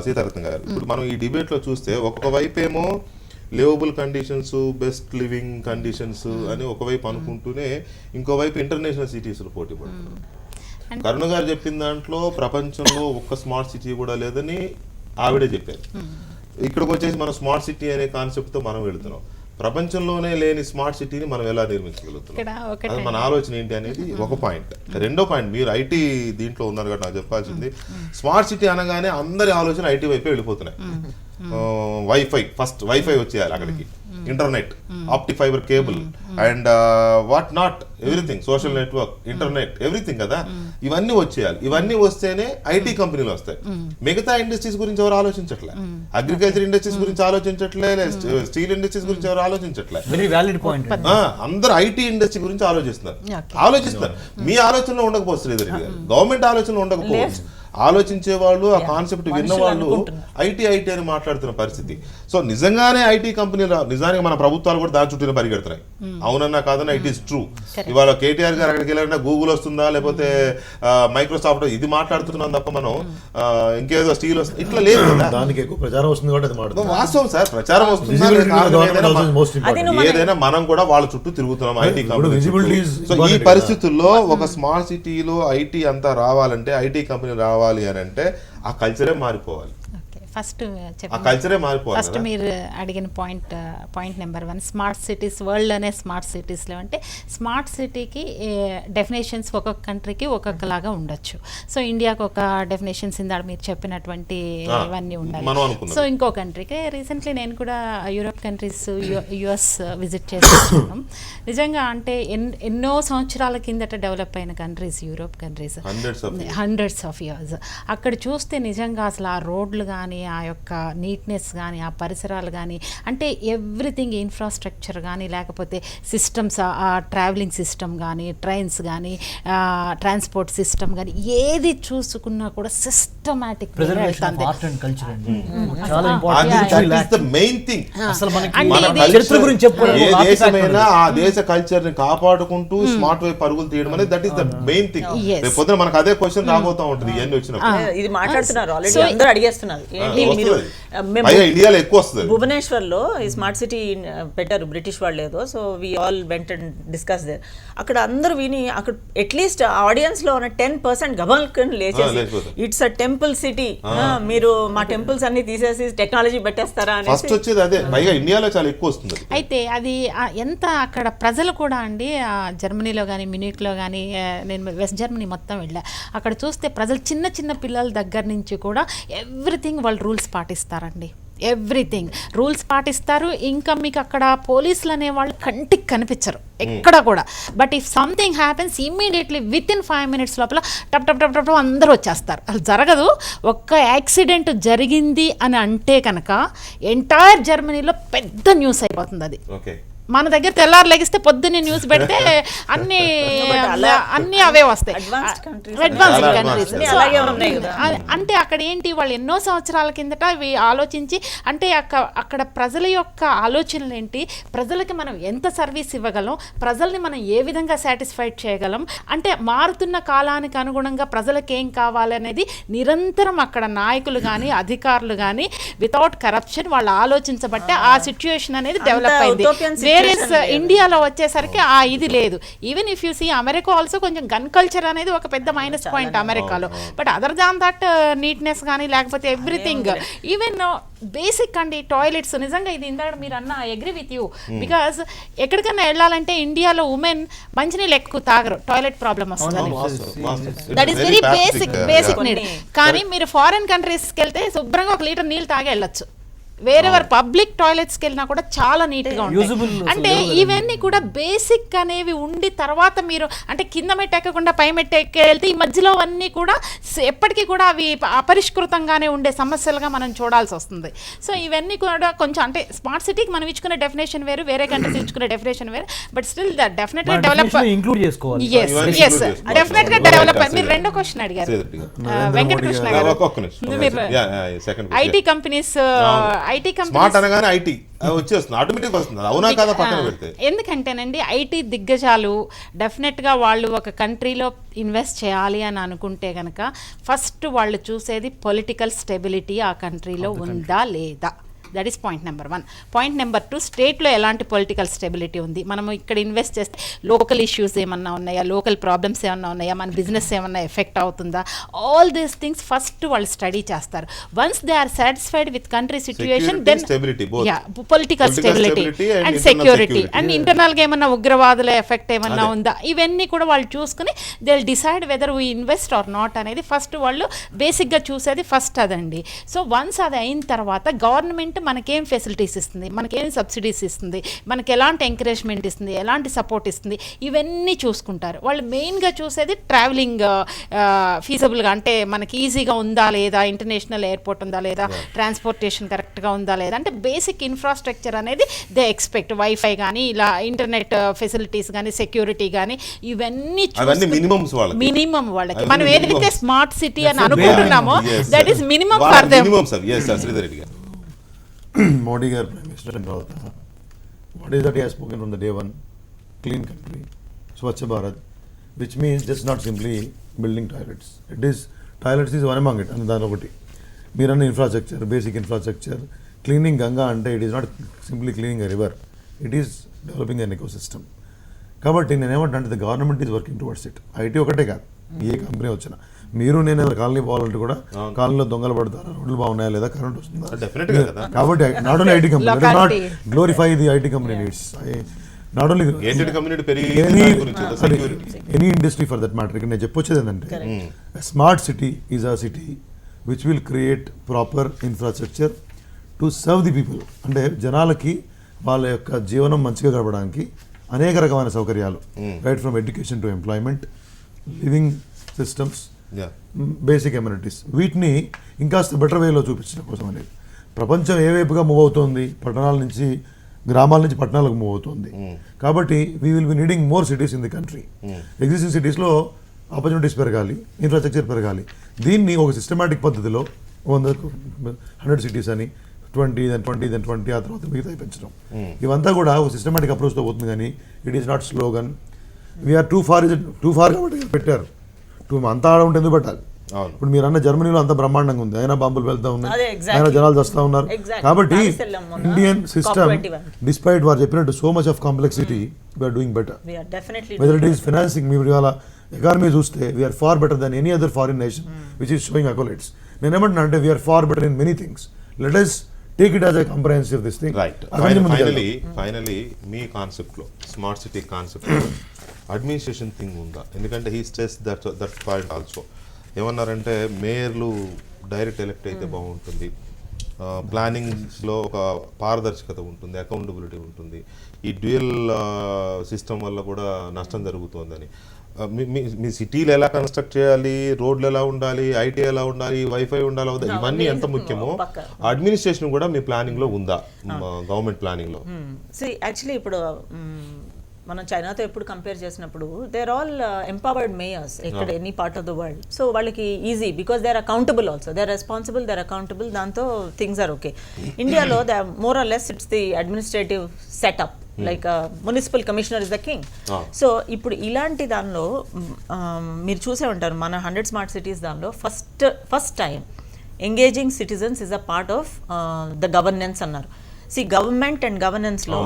సీతారత్న గారు ఇప్పుడు మనం ఈ డిబేట్లో చూస్తే ఒక్కొక్క వైపు ఏమో liveable conditions, best living conditions అని ఒకవైపు అనుకుంటూనే ఇంకోవైపు ఇంటర్నేషనల్ సిటీస్లో పోటీ పడుతున్నారు. కరుణ గారు చెప్పిన దాంట్లో ప్రపంచంలో ఒక్క స్మార్ట్ సిటీ కూడా లేదని ఆవిడే చెప్పారు. ఇక్కడికి వచ్చేసి మనం స్మార్ట్ సిటీ అనే కాన్సెప్ట్తో మనం వెళుతున్నాం. ప్రపంచంలోనే లేని స్మార్ట్ సిటీని మనం ఎలా నిర్మించగలుగుతున్నాం, అది మన ఆలోచన ఏంటి అనేది ఒక పాయింట్. రెండో పాయింట్, మీరు ఐటీ దీంట్లో ఉన్నారు కాబట్టి నాకు చెప్పాల్సింది, స్మార్ట్ సిటీ అనగానే అందరి ఆలోచన ఐటీ వైపే వెళ్ళిపోతున్నాయి. వైఫై, ఫస్ట్ వైఫై వచ్చేయాలి అక్కడికి, internet, optic fibre cable and what not, everything, social network, internet, everything కదా, ఇవన్నీ వచ్చేయాలి. ఇవన్నీ వస్తేనే ఐటీ కంపెనీలు వస్తాయి. మిగతా ఇండస్ట్రీస్ గురించి ఎవరు ఆలోచించట్లే, అగ్రికల్చర్ ఇండస్ట్రీస్ గురించి ఆలోచించట్లే, స్టీల్ ఇండస్ట్రీస్ గురించి ఎవరు ఆలోచించట్లే. అందరూ ఐటీ ఇండస్ట్రీ గురించి ఆలోచిస్తున్నారు. మీ ఆలోచనలో ఉండకపోవచ్చు, గవర్నమెంట్ ఆలోచనలో ఉండకపోవచ్చు. ఆలోచించే వాళ్ళు, ఆ కాన్సెప్ట్ విన్న వాళ్ళు ఐటీ అని మాట్లాడుతున్న పరిస్థితి. సో నిజంగానే ఐటీ కంపెనీలు, నిజానికి మన ప్రభుత్వాలు కూడా దాని చుట్టూ పరిగెడుతున్నాయి. అవునన్నా కాదన్నా ఇట్ ఈస్ ట్రూ. ఇవాళ కేటీఆర్ గారు అక్కడికి వెళ్ళారంటే గూగుల్ వస్తుందా లేకపోతే మైక్రోసాఫ్ట్, ఇది మాట్లాడుతున్నాం తప్ప మనం ఇంకేదో స్టీల్ వస్తుంది ఇట్లా లేదు. దానికి ఎక్కువ ప్రచారం వస్తుంది కాబట్టి వాస్తవం సార్, ప్రచారం వస్తుంది. ఏదైనా మనం కూడా వాళ్ళ చుట్టూ తిరుగుతున్నాం ఐటీ కంపెనీ. సో ఈ పరిస్థితుల్లో ఒక స్మార్ట్ సిటీలో ఐటీ అంతా రావాలంటే, ఐటీ కంపెనీ రావాలి అని అంటే ఆ కల్చరే మారిపోవాలి. ఫస్ట్ ఫస్ట్ మీరు అడిగిన పాయింట్ నెంబర్ 1, స్మార్ట్ సిటీస్, వరల్డ్లోనే స్మార్ట్ సిటీస్లో అంటే స్మార్ట్ సిటీకి డెఫినేషన్స్ ఒక్కొక్క కంట్రీకి ఒక్కొక్కలాగా ఉండొచ్చు. సో ఇండియాకి ఒక డెఫినేషన్స్ ఇందాక మీరు చెప్పినటువంటి ఇవన్నీ ఉండాలి. సో ఇంకో కంట్రీకి రీసెంట్లీ నేను కూడా యూరోప్ కంట్రీస్, యుఎస్ విజిట్ చేస్తున్నాను. నిజంగా అంటే ఎన్నో సంవత్సరాల కిందట డెవలప్ అయిన countries Europe countries, hundreds of years. అక్కడ చూస్తే నిజంగా అసలు ఆ రోడ్లు కానీ, ఆ యొక్క నీట్నెస్ కానీ ఆ పరిసరాలు కానీ అంటే ఎవ్రీథింగ్ ఇన్ఫ్రాస్ట్రక్చర్ కానీ లేకపోతే సిస్టమ్స్ ఆ ట్రావెలింగ్ సిస్టమ్ కానీ ట్రైన్స్ కానీ ట్రాన్స్పోర్ట్ సిస్టమ్ కానీ ఏది చూసుకున్నా కూడా సిస్టమాటిక్ ఆర్ట్ అండ్ కల్చర్ అండి చాలా మెయిన్ థింగ్. అసలు మనకి అంటే మన ఇది- చరిత్ర గురించి చెప్పుకోవాలి. ఏ దేశమైనా ఆ దేశ కల్చర్ ని కాపాడుకుంటూ స్మార్ట్ వైపు పరుగులు తీయడం అనేది that is the main thing. Yes. రేపు పొద్దున మనకు అదే క్వశ్చన్ రాబోతా ఉంటుంది ఇవన్నీ వచ్చినప్పుడు. ఇది మాట్లాడుతున్నారు ఆల్రెడీ, అందరూ అడిగేస్తున్నారు ఏంటి మీరు. మేము పైగా ఇండియాలో ఎక్కువ వస్తుంది. భువనేశ్వర్ లో ఈ స్మార్ట్ సిటీ పెట్టారు బ్రిటిష్ వాళ్ళు ఏదో, సో వి ఆల్ వెంట డిస్కస్ దేర్. అక్కడ అందరూ విని అక్కడ అట్లీస్ట్ ఆడియన్స్ లో ఉన్న 10% గబల్కన్ లేచేసి ఇట్స్ అ టెంపుల్ సిటీ, మీరు మా టెంపుల్స్ అన్ని తీసేసి టెక్నాలజీ పెట్టేస్తారా అని ఫస్ట్ వచ్చేది అదే. పైగా ఇండియాలో చాలా ఎక్కువ వస్తుంది. అయితే అది ఎంత అక్కడ ప్రజలు కూడా అండి జర్మనీలో కానీ మ్యూనిక్లో కానీ నేను వెస్ట్ జర్మనీ మొత్తం వెళ్ళా. అక్కడ చూస్తే ప్రజలు చిన్న చిన్న పిల్లల దగ్గర నుంచి కూడా ఎవ్రీథింగ్ వాళ్ళు రూల్స్ పాటిస్తారండి. ఎవ్రీథింగ్ రూల్స్ పాటిస్తారు. ఇంకా మీకు అక్కడ పోలీసులు అనేవాళ్ళు కంటికి కనిపించరు ఎక్కడ కూడా. But if something happens immediately with in 5 minutes లోపల టప్ టప్ టప్ టప్ అందరూ వచ్చేస్తారు. అసలు జరగదు. ఒక్క యాక్సిడెంట్ జరిగింది అని అంటే కనుక ఎంటైర్ జర్మనీలో పెద్ద న్యూస్ అయిపోతుంది అది. ఓకే, మన దగ్గర తెల్లారు లెగిస్తే పొద్దున్నే న్యూస్ పెడితే అన్ని అవే వస్తాయి. Advanced countries. అంటే అక్కడ ఏంటి వాళ్ళు ఎన్నో సంవత్సరాల కిందట ఆలోచించి అంటే అక్కడ ప్రజల యొక్క ఆలోచనలు ఏంటి, ప్రజలకి మనం ఎంత సర్వీస్ ఇవ్వగలం, ప్రజల్ని మనం ఏ విధంగా సాటిస్ఫైడ్ చేయగలం, అంటే మారుతున్న కాలానికి అనుగుణంగా ప్రజలకు ఏం కావాలనేది నిరంతరం అక్కడ నాయకులు కానీ అధికారులు కానీ వితౌట్ కరప్షన్ వాళ్ళు ఆలోచించబట్టే ఆ సిచ్యుయేషన్ అనేది డెవలప్ అయింది. ఇండియాలో వచ్చేసరికి ఇది లేదు. Even if you see America also కొంచెం గన్ కల్చర్ అనేది ఒక పెద్ద మైనస్ పాయింట్ అమెరికాలో. But other than that neatness కానీ లేకపోతే ఎవ్రీథింగ్ ఈవెన్ బేసిక్ అండి టాయిలెట్స్. నిజంగా ఇది ఇందాక మీరు అన్న I agree with you. Because ఎక్కడికైనా వెళ్ళాలంటే ఇండియాలో ఉమెన్ మంచినీళ్ళు ఎక్కువ తాగరు, టాయిలెట్ ప్రాబ్లమ్ వస్తుంది. That is very basic need. కానీ మీరు ఫారిన్ కంట్రీస్కి వెళ్తే శుభ్రంగా 1 లీటర్ నీళ్ళు తాగే వెళ్ళొచ్చు. వేరెవర్ పబ్లిక్ టాయిలెట్స్కి వెళ్ళినా కూడా చాలా నీట్గా ఉంటాయి. అంటే ఇవన్నీ కూడా బేసిక్ అనేవి ఉండి తర్వాత మీరు అంటే కింద మెట్టు ఎక్కకుండా పై మెట్టు ఎక్కి వెళ్తే ఈ మధ్యలో అన్నీ కూడా ఎప్పటికీ కూడా అవి అపరిష్కృతంగానే ఉండే సమస్యలుగా మనం చూడాల్సి వస్తుంది. సో ఇవన్నీ కూడా కొంచెం అంటే స్మార్ట్ సిటీకి మనం ఇచ్చుకునే డెఫినేషన్ వేరు, వేరే కంట్రీస్ ఇచ్చుకునే డెఫినేషన్ వేరు. బట్ స్టిల్ డెఫినెట్గా డెవలప్ ఇంక్లూడ్ చేసుకోవాలి. డెఫినెట్గా డెవలప్. మీరు రెండో క్వశ్చన్ అడిగారు వెంకటకృష్ణ గారు. ఐటీ కంపెనీస్ స్మార్ట్ అనగానే ఐటీ వచ్చేస్తుంది, ఆటోమేటిక్ వస్తుంది. అవునా కదా పక్కన పెడితే. ఎందుకంటేనండి ఐటీ దిగ్గజాలు డెఫినెట్గా వాళ్ళు ఒక కంట్రీలో ఇన్వెస్ట్ చేయాలి అని అనుకుంటే కనుక ఫస్ట్ వాళ్ళు చూసేది పొలిటికల్ స్టెబిలిటీ ఆ కంట్రీలో ఉందా లేదా. That is point number 1. Point number 2, స్టేట్లో ఎలాంటి పొలిటికల్ స్టెబిలిటీ ఉంది, మనం ఇక్కడ ఇన్వెస్ట్ చేస్తే లోకల్ ఇష్యూస్ ఏమన్నా ఉన్నాయా, లోకల్ ప్రాబ్లమ్స్ ఏమన్నా ఉన్నాయా, మన బిజినెస్ ఏమన్నా ఎఫెక్ట్ అవుతుందా, ఆల్ దీస్ థింగ్స్ ఫస్ట్ వాళ్ళు స్టడీ చేస్తారు. Once they are satisfied with country situation then political stability and security and ఇంటర్నల్గా ఏమన్నా ఉగ్రవాదుల ఎఫెక్ట్ ఏమన్నా ఉందా, ఇవన్నీ కూడా వాళ్ళు చూసుకుని they will decide whether we invest are not అనేది ఫస్ట్ వాళ్ళు బేసిక్గా చూసేది ఫస్ట్ అదండి. సో వన్స్ అది అయిన తర్వాత గవర్నమెంట్ మనకేం ఫెసిలిటీస్ ఇస్తుంది, మనకేం సబ్సిడీస్ ఇస్తుంది, మనకి ఎలాంటి ఎంకరేజ్మెంట్ ఇస్తుంది, ఎలాంటి సపోర్ట్ ఇస్తుంది, ఇవన్నీ చూసుకుంటారు. వాళ్ళు మెయిన్గా చూసేది ట్రావెలింగ్ ఫీజబుల్గా అంటే మనకి ఈజీగా ఉందా లేదా, ఇంటర్నేషనల్ ఎయిర్పోర్ట్ ఉందా లేదా, ట్రాన్స్పోర్టేషన్ కరెక్ట్గా ఉందా లేదా, అంటే బేసిక్ ఇన్ఫ్రాస్ట్రక్చర్ అనేది దే ఎక్స్పెక్ట్. వైఫై కానీ ఇలా ఇంటర్నెట్ ఫెసిలిటీస్ కానీ సెక్యూరిటీ కానీ ఇవన్నీ మినిమం వాళ్ళకి. మనం ఏదైతే స్మార్ట్ సిటీ అని అనుకుంటున్నామో that is minimum for them. Modi Gar Prime Minister and all that. What is that he has spoken from the day one? Clean country, Swachh Bharat, which means just not simply building toilets. It is toilets is one among it. And that okati. Meer anna infrastructure, basic infrastructure. Cleaning Ganga ante it is not simply cleaning a river. It is developing an ecosystem. కాబట్టి నేను ఏమంటే the government is working towards it. IT ఒకటే కాదు, ఏ కంపెనీ వచ్చినా మీరు నేను కాలనీ పోవాలంటే కూడా కాలనీలో దొంగలు పడతారు, రోడ్లు బాగున్నాయా లేదా, కరెంట్ వస్తుందా. కాబట్టి not only IT company, not glorify the IT company needs, not only any industry for that matter. ఇక్కడ నేను చెప్పొచ్చేది ఏంటంటే smart city is a city which will create proper infrastructure to serve the people. అంటే జనాలకి వాళ్ళ యొక్క జీవనం మంచిగా గడపడానికి అనేక రకమైన సౌకర్యాలు, right from education to employment, living systems, Yeah. Basic amenities, వీటిని ఇంకాస్త బెటర్ వేలో చూపించడం కోసం అనేది. ప్రపంచం ఏ వైపుగా మూవ్ అవుతుంది, పట్టణాల నుంచి గ్రామాల నుంచి పట్టణాలకు మూవ్ అవుతుంది. కాబట్టి we will be needing more cities in the country. Existing సిటీస్లో ఆపర్చునిటీస్ పెరగాలి, ఇన్ఫ్రాస్ట్రక్చర్ పెరగాలి. దీన్ని ఒక సిస్టమేటిక్ పద్ధతిలో 100 సిటీస్ అని 20 then 20 ఆ తర్వాత మిగతా పెంచడం, ఇవంతా కూడా ఒక సిస్టమేటిక్ అప్రోచ్తో పోతుంది. కానీ it is not slogan. We're too far కాబట్టి పెట్టారు. అంతా ఆడ ఉంటే ఎందుకు పెట్టాలి? ఇప్పుడు మీరు అన్న జర్మనీలో అంత బ్రహ్మాండంగా ఉంది, అయినా బాంబులు వెళ్తా ఉన్నాయి, అయినా జనాలు చేస్తూ ఉన్నారు. కాబట్టి ఇండియన్ సిస్టమ్ డిస్పైట్ వారు చెప్పినట్టు so much of complexity we're doing better. Whether it is financing, మీరు ఇవాళ ఎకానమీ చూస్తే we're far better than any other foreign nation which is showing accolades. నేను ఏమంటున్నా అంటే we're far better in many things. Let us take it as a comprehensive this thing. Right. Finally మీ కాన్సెప్ట్లో, స్మార్ట్ సిటీ కాన్సెప్ట్లో అడ్మినిస్ట్రేషన్ థింగ్ ఉందా? ఎందుకంటే he stress that point also. ఏమన్నారంటే మేయర్లు డైరెక్ట్ ఎలక్ట్ అయితే బాగుంటుంది, ప్లానింగ్స్లో ఒక పారదర్శకత ఉంటుంది, అకౌంటబిలిటీ ఉంటుంది. ఈ డ్యూయల్ సిస్టమ్ వల్ల కూడా నష్టం జరుగుతుందని. మీ సిటీలు ఎలా కన్స్ట్రక్ట్ చేయాలి, రోడ్లు ఎలా ఉండాలి, ఐటీ ఎలా ఉండాలి, వైఫై ఉండాలి, ఇవన్నీ ఎంత ముఖ్యమో అడ్మినిస్ట్రేషన్ కూడా మీ ప్లానింగ్లో ఉందా, గవర్నమెంట్ ప్లానింగ్లో? యాక్చువల్లీ ఇప్పుడు మనం చైనాతో ఎప్పుడు కంపేర్ చేసినప్పుడు దేర్ ఆల్ ఎంపవర్డ్ మేయర్స్ ఎక్కడ any part of the world. So వాళ్ళకి easy because they are accountable also, they are responsible, they are accountable. దాంతో థింగ్స్ ఆర్ ఓకే. ఇండియాలో they are more or less it's the administrative setup, like municipal commissioner is the king. So ఇప్పుడు ఇలాంటి దానిలో మీరు చూసే ఉంటారు మన 100 స్మార్ట్ సిటీస్ దానిలో first time engaging citizens is a part of the governance అన్నారు. సి గవర్నమెంట్ అండ్ గవర్నెన్స్లో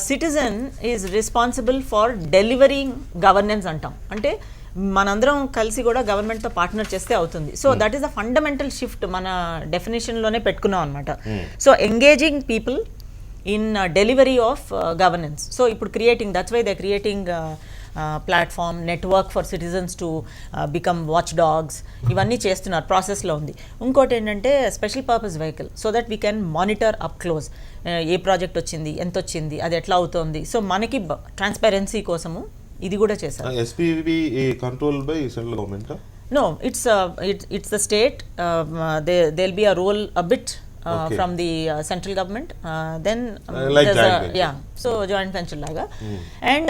citizen is responsible for delivering governance అంటాం. అంటే మనందరం కలిసి కూడా గవర్నమెంట్తో పార్ట్నర్ చేస్తే అవుతుంది. So that is the fundamental shift మన డెఫినేషన్లోనే పెట్టుకున్నాం అనమాట. So engaging people in delivery of governance. So ఇప్పుడు creating, that's why they creating platform, network for citizens to become watchdogs, ఇవన్నీ చేస్తున్నారు, ప్రాసెస్లో ఉంది. ఇంకోటి ఏంటంటే special purpose vehicle, so that we can monitor up close a project వచ్చింది, ఎంత వచ్చింది, అది ఎట్లా అవుతుంది. సో మనకి ట్రాన్స్పరెన్సీ కోసము ఇది కూడా చేశారు. SPV control by central government? No, it's the state. There'll be a role a bit from the central government. Then like there's joint venture. so joint venture laga. And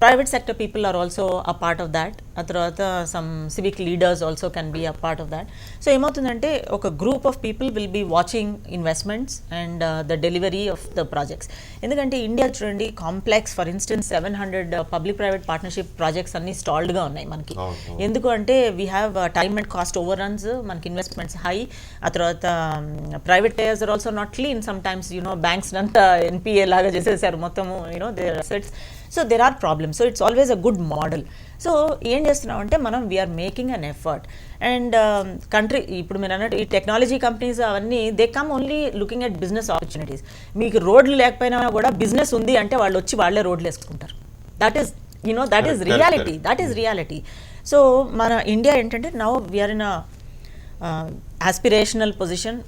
private sector people are also a part of that. ఆ తర్వాత some civic leaders also can be a part of that. So ఏమవుతుందంటే ఒక group of people will be watching investments and the delivery of the projects. ఎందుకంటే ఇండియా చూడండి complex, for instance 700 public private partnership projects అన్ని స్టాల్డ్గా ఉన్నాయి మనకి. ఎందుకు అంటే we have time and cost overruns, మనకి ఇన్వెస్ట్మెంట్స్ హై. ఆ తర్వాత private players are also not clean sometimes, banks అంతా ఎన్పిఏ లాగా చేసేసారు మొత్తము, their assets. So there are problems. So it's always a good model. So ఏం చేస్తున్నాం అంటే మనం we're making an effort. And country ఇప్పుడు మీరు అన్నట్టు ఈ టెక్నాలజీ కంపెనీస్ అవన్నీ they come only looking at business opportunities. మీకు రోడ్లు లేకపోయినా కూడా బిజినెస్ ఉంది అంటే వాళ్ళు వచ్చి వాళ్ళే రోడ్లు వేసుకుంటారు. That is reality. సో మన ఇండియా ఏంటంటే now we're in aspirational position.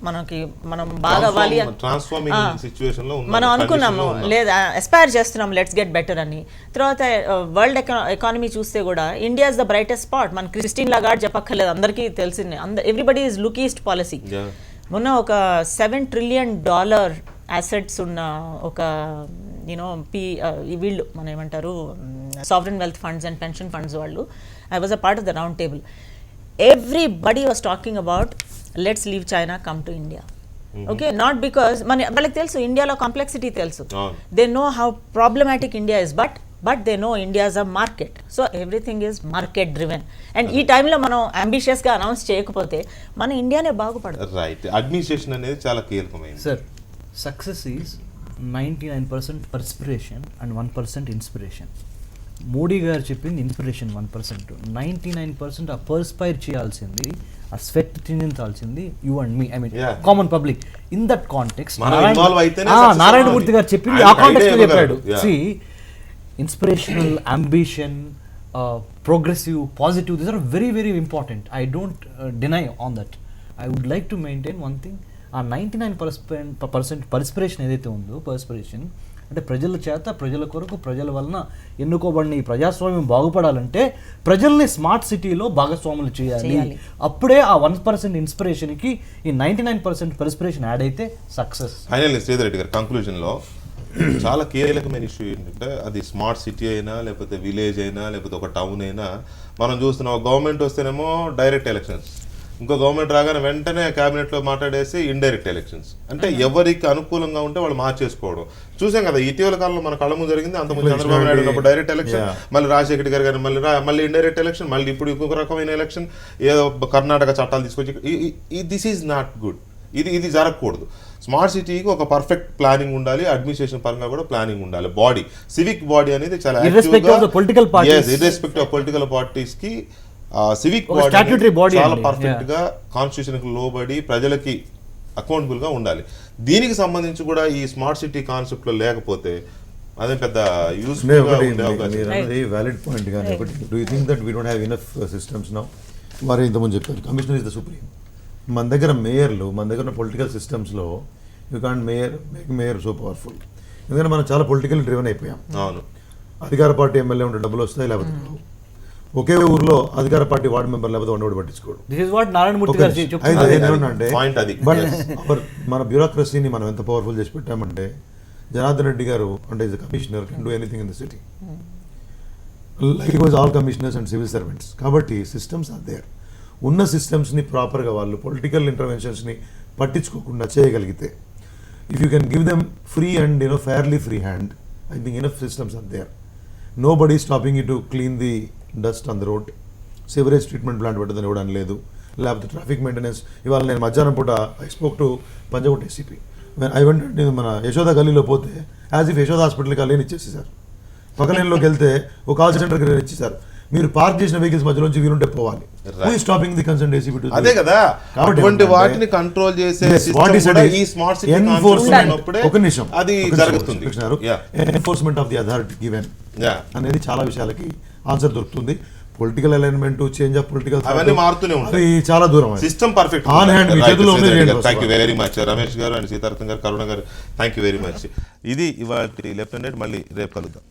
మనం బాగా అవ్వాలి మనం అనుకున్నాము, లేదా అస్పైర్ చేస్తున్నాం లెట్స్ గెట్ బెటర్ అని. తర్వాత వరల్డ్ ఎకానమీ చూస్తే కూడా India is the brightest spot. మన క్రిస్టిన్ లాగార్డ్ చెప్పక్కర్లేదు, అందరికీ తెలిసిందే. Everybody is look east policy. మొన్న ఒక $7 trillion అసెట్స్ ఉన్న ఒక వీళ్ళు మనం ఏమంటారు sovereign wealth funds and pension funds వాళ్ళు, I was a part of the round table. Everybody was talking about let's leave China, come to India. Okay, not because వాళ్ళకి తెలుసు ఇండియాలో కాంప్లెక్సిటీ తెలుసు, they know how problematic India is, but they know India is a market, so everything is market driven. And ఈ టైంలో మనం అంబిషియస్ గా అనౌన్స్ చేయకపోతే మన ఇండియానే బాగుపడదు. రైట్, అడ్మినిస్ట్రేషన్ అనేది చాలా కీలకమైనది. Sir, success is 99% perspiration and 1% inspiration. Modi గారు చెప్పింది ఇన్స్పిరేషన్ 1%, 99% ఆ పర్స్పైర్ చేయాల్సింది, ఆ స్వెట్ చిందించాల్సింది you and me, I mean common public. In that context Narayana Murthy గారు చెప్పింది ఆ కాంటెక్స్ట్ లో చెప్పాడు. See inspirational, ambition, progressive, positive, these are very very important. I don't deny on that. I would like to maintain one thing, ఆ 99% పర్స్పిరేషన్ ఏదైతే ఉందో, పర్స్పిరేషన్ అంటే ప్రజల చేత, ప్రజల కొరకు, ప్రజల వలన ఎన్నుకోబడిన ఈ ప్రజాస్వామ్యం బాగుపడాలంటే ప్రజల్ని స్మార్ట్ సిటీలో భాగస్వాములు చేయాలి. అప్పుడే ఆ 1% ఇన్స్పిరేషన్కి ఈ 99% పర్స్పిరేషన్ యాడ్ అయితే సక్సెస్. ఫైనల్లీ శ్రీధర్ రెడ్డి గారు కంక్లూజన్లో చాలా కీలకమైన ఇష్యూ ఏంటంటే అది స్మార్ట్ సిటీ అయినా లేకపోతే విలేజ్ అయినా లేకపోతే ఒక టౌన్ అయినా మనం చూస్తున్నాం. గవర్నమెంట్ వస్తేనేమో డైరెక్ట్ ఎలక్షన్స్, ఇంకో గవర్నమెంట్ రాగానే వెంటనే క్యాబినెట్లో మాట్లాడేసి ఇండైరెక్ట్ ఎలక్షన్స్. అంటే ఎవరికి అనుకూలంగా ఉంటే వాళ్ళు మార్చేసుకోవడం చూసాం కదా. ఇటీవల కాలంలో మన కళ్ళ ముందు జరిగింది. అంతకుముందు చంద్రబాబు నాయుడు ఉన్నప్పుడు డైరెక్ట్ ఎలక్షన్, మళ్ళీ రాజశేఖర్ గారు కానీ మళ్ళీ ఇండైరెక్ట్ ఎలక్షన్, మళ్ళీ ఇప్పుడు ఇంకొక రకమైన ఎలక్షన్, ఏదో కర్ణాటక చట్టాలు తీసుకొచ్చి దిస్ ఈజ్ నాట్ గుడ్. ఇది జరగకూడదు. స్మార్ట్ సిటీకి ఒక పర్ఫెక్ట్ ప్లానింగ్ ఉండాలి, అడ్మినిస్ట్రేషన్ పరంగా కూడా ప్లానింగ్ ఉండాలి. బాడీ, సివిక్ బాడీ అనేది చాలా ఇర్రెస్పెక్టివ్ ఆఫ్ పొలిటికల్ పార్టీస్ కి సివిక్ బాడీ చాలా పర్ఫెక్ట్ గా కాన్స్టిట్యూషన్ కి లోబడి ప్రజలకి అకౌంటబుల్ గా ఉండాలి. దీనికి సంబంధించి కూడా ఈ స్మార్ట్ సిటీ కాన్సెప్ట్ లో లేకపోతే అదే పెద్ద యూస్ఫుల్ గా ఉండే అవకాశం. Valid point. కానీ ఒకటి, do you think that we don't have enough systems now? వారు ఇంతకుముందు చెప్పారు కమిషనర్ ఇస్ ద సుప్రీం. మన దగ్గర మేయర్లు, మన దగ్గర ఉన్న పొలిటికల్ సిస్టమ్స్లో you can't mayor so powerful. ఎందుకంటే మనం చాలా పొలిటికల్ డ్రివెన్ అయిపోయాం. అవును, అధికార పార్టీ ఎమ్మెల్యే ఉంటే డబ్బులు వస్తాయి, లేకపోతే ఒకే ఊర్లో అధికార పార్టీ వార్డు మెంబర్ లేకపోతే వన్ పట్టించుకోడు. బట్ మన బ్యూరోక్రసీని మనం ఎంత పవర్ఫుల్ చేసి పెట్టామంటే, జనార్దన్ రెడ్డి గారు అంటే is commissioner can do anything in the city, like it was all commissioners and civil servants. కాబట్టి సిస్టమ్స్ ఆర్ దేర్. ఉన్న సిస్టమ్స్ని ప్రాపర్గా వాళ్ళు పొలిటికల్ ఇంటర్వెన్షన్స్ని పట్టించుకోకుండా చేయగలిగితే, if you can give them free and fairly free hand, I think enough systems are there. Nobody stopping you to clean the dust on the road. Sewerage treatment plant పెట్టదని ఇవ్వడం లేదు, లేకపోతే ట్రాఫిక్ మెయింటెనెన్స్. ఇవాళ నేను మధ్యాహ్నం పూట I spoke to Panjagutta ACP. I went మన యశోద గల్లీలో పోతే యాజ్ ఇఫ్ యశోద హాస్పిటల్కి లేని ఇచ్చేసేసారు. పక్క లైన్లోకి వెళ్తే ఒక కాల్ సెంటర్కి ఇచ్చేసారు. మీరు పార్క్ చేసిన వెహికల్స్ మధ్యలోంచి వీరుంటే పోవాలి. Who is stopping the concern ACP? అదే కదా, అటువంటి వాటిని కంట్రోల్ చేసే ఈ స్మార్ట్ సిటీ ఒక నిమిషం అది జరుగుతుంది. Enforcement of the authority given అనేది చాలా విషయాలకి ఆన్సర్ దొరుకుతుంది. Political alignment, change of political అవన్నీ మారుతూనే ఉంటాయి. చాలా దూరం. సిస్టమ్ పర్ఫెక్ట్ ఆన్ హ్యాండ్ మీ చేతిలో ఉంది. Thank you very much Ramesh గారు అండ్ సీతారత్న గారు, కరుణ గారు, థ్యాంక్ యూ వెరీ మచ్. ఇది ఇవాళ లెఫ్ట్ అండ్ రైట్. మళ్ళీ రేపు కలుద్దాం.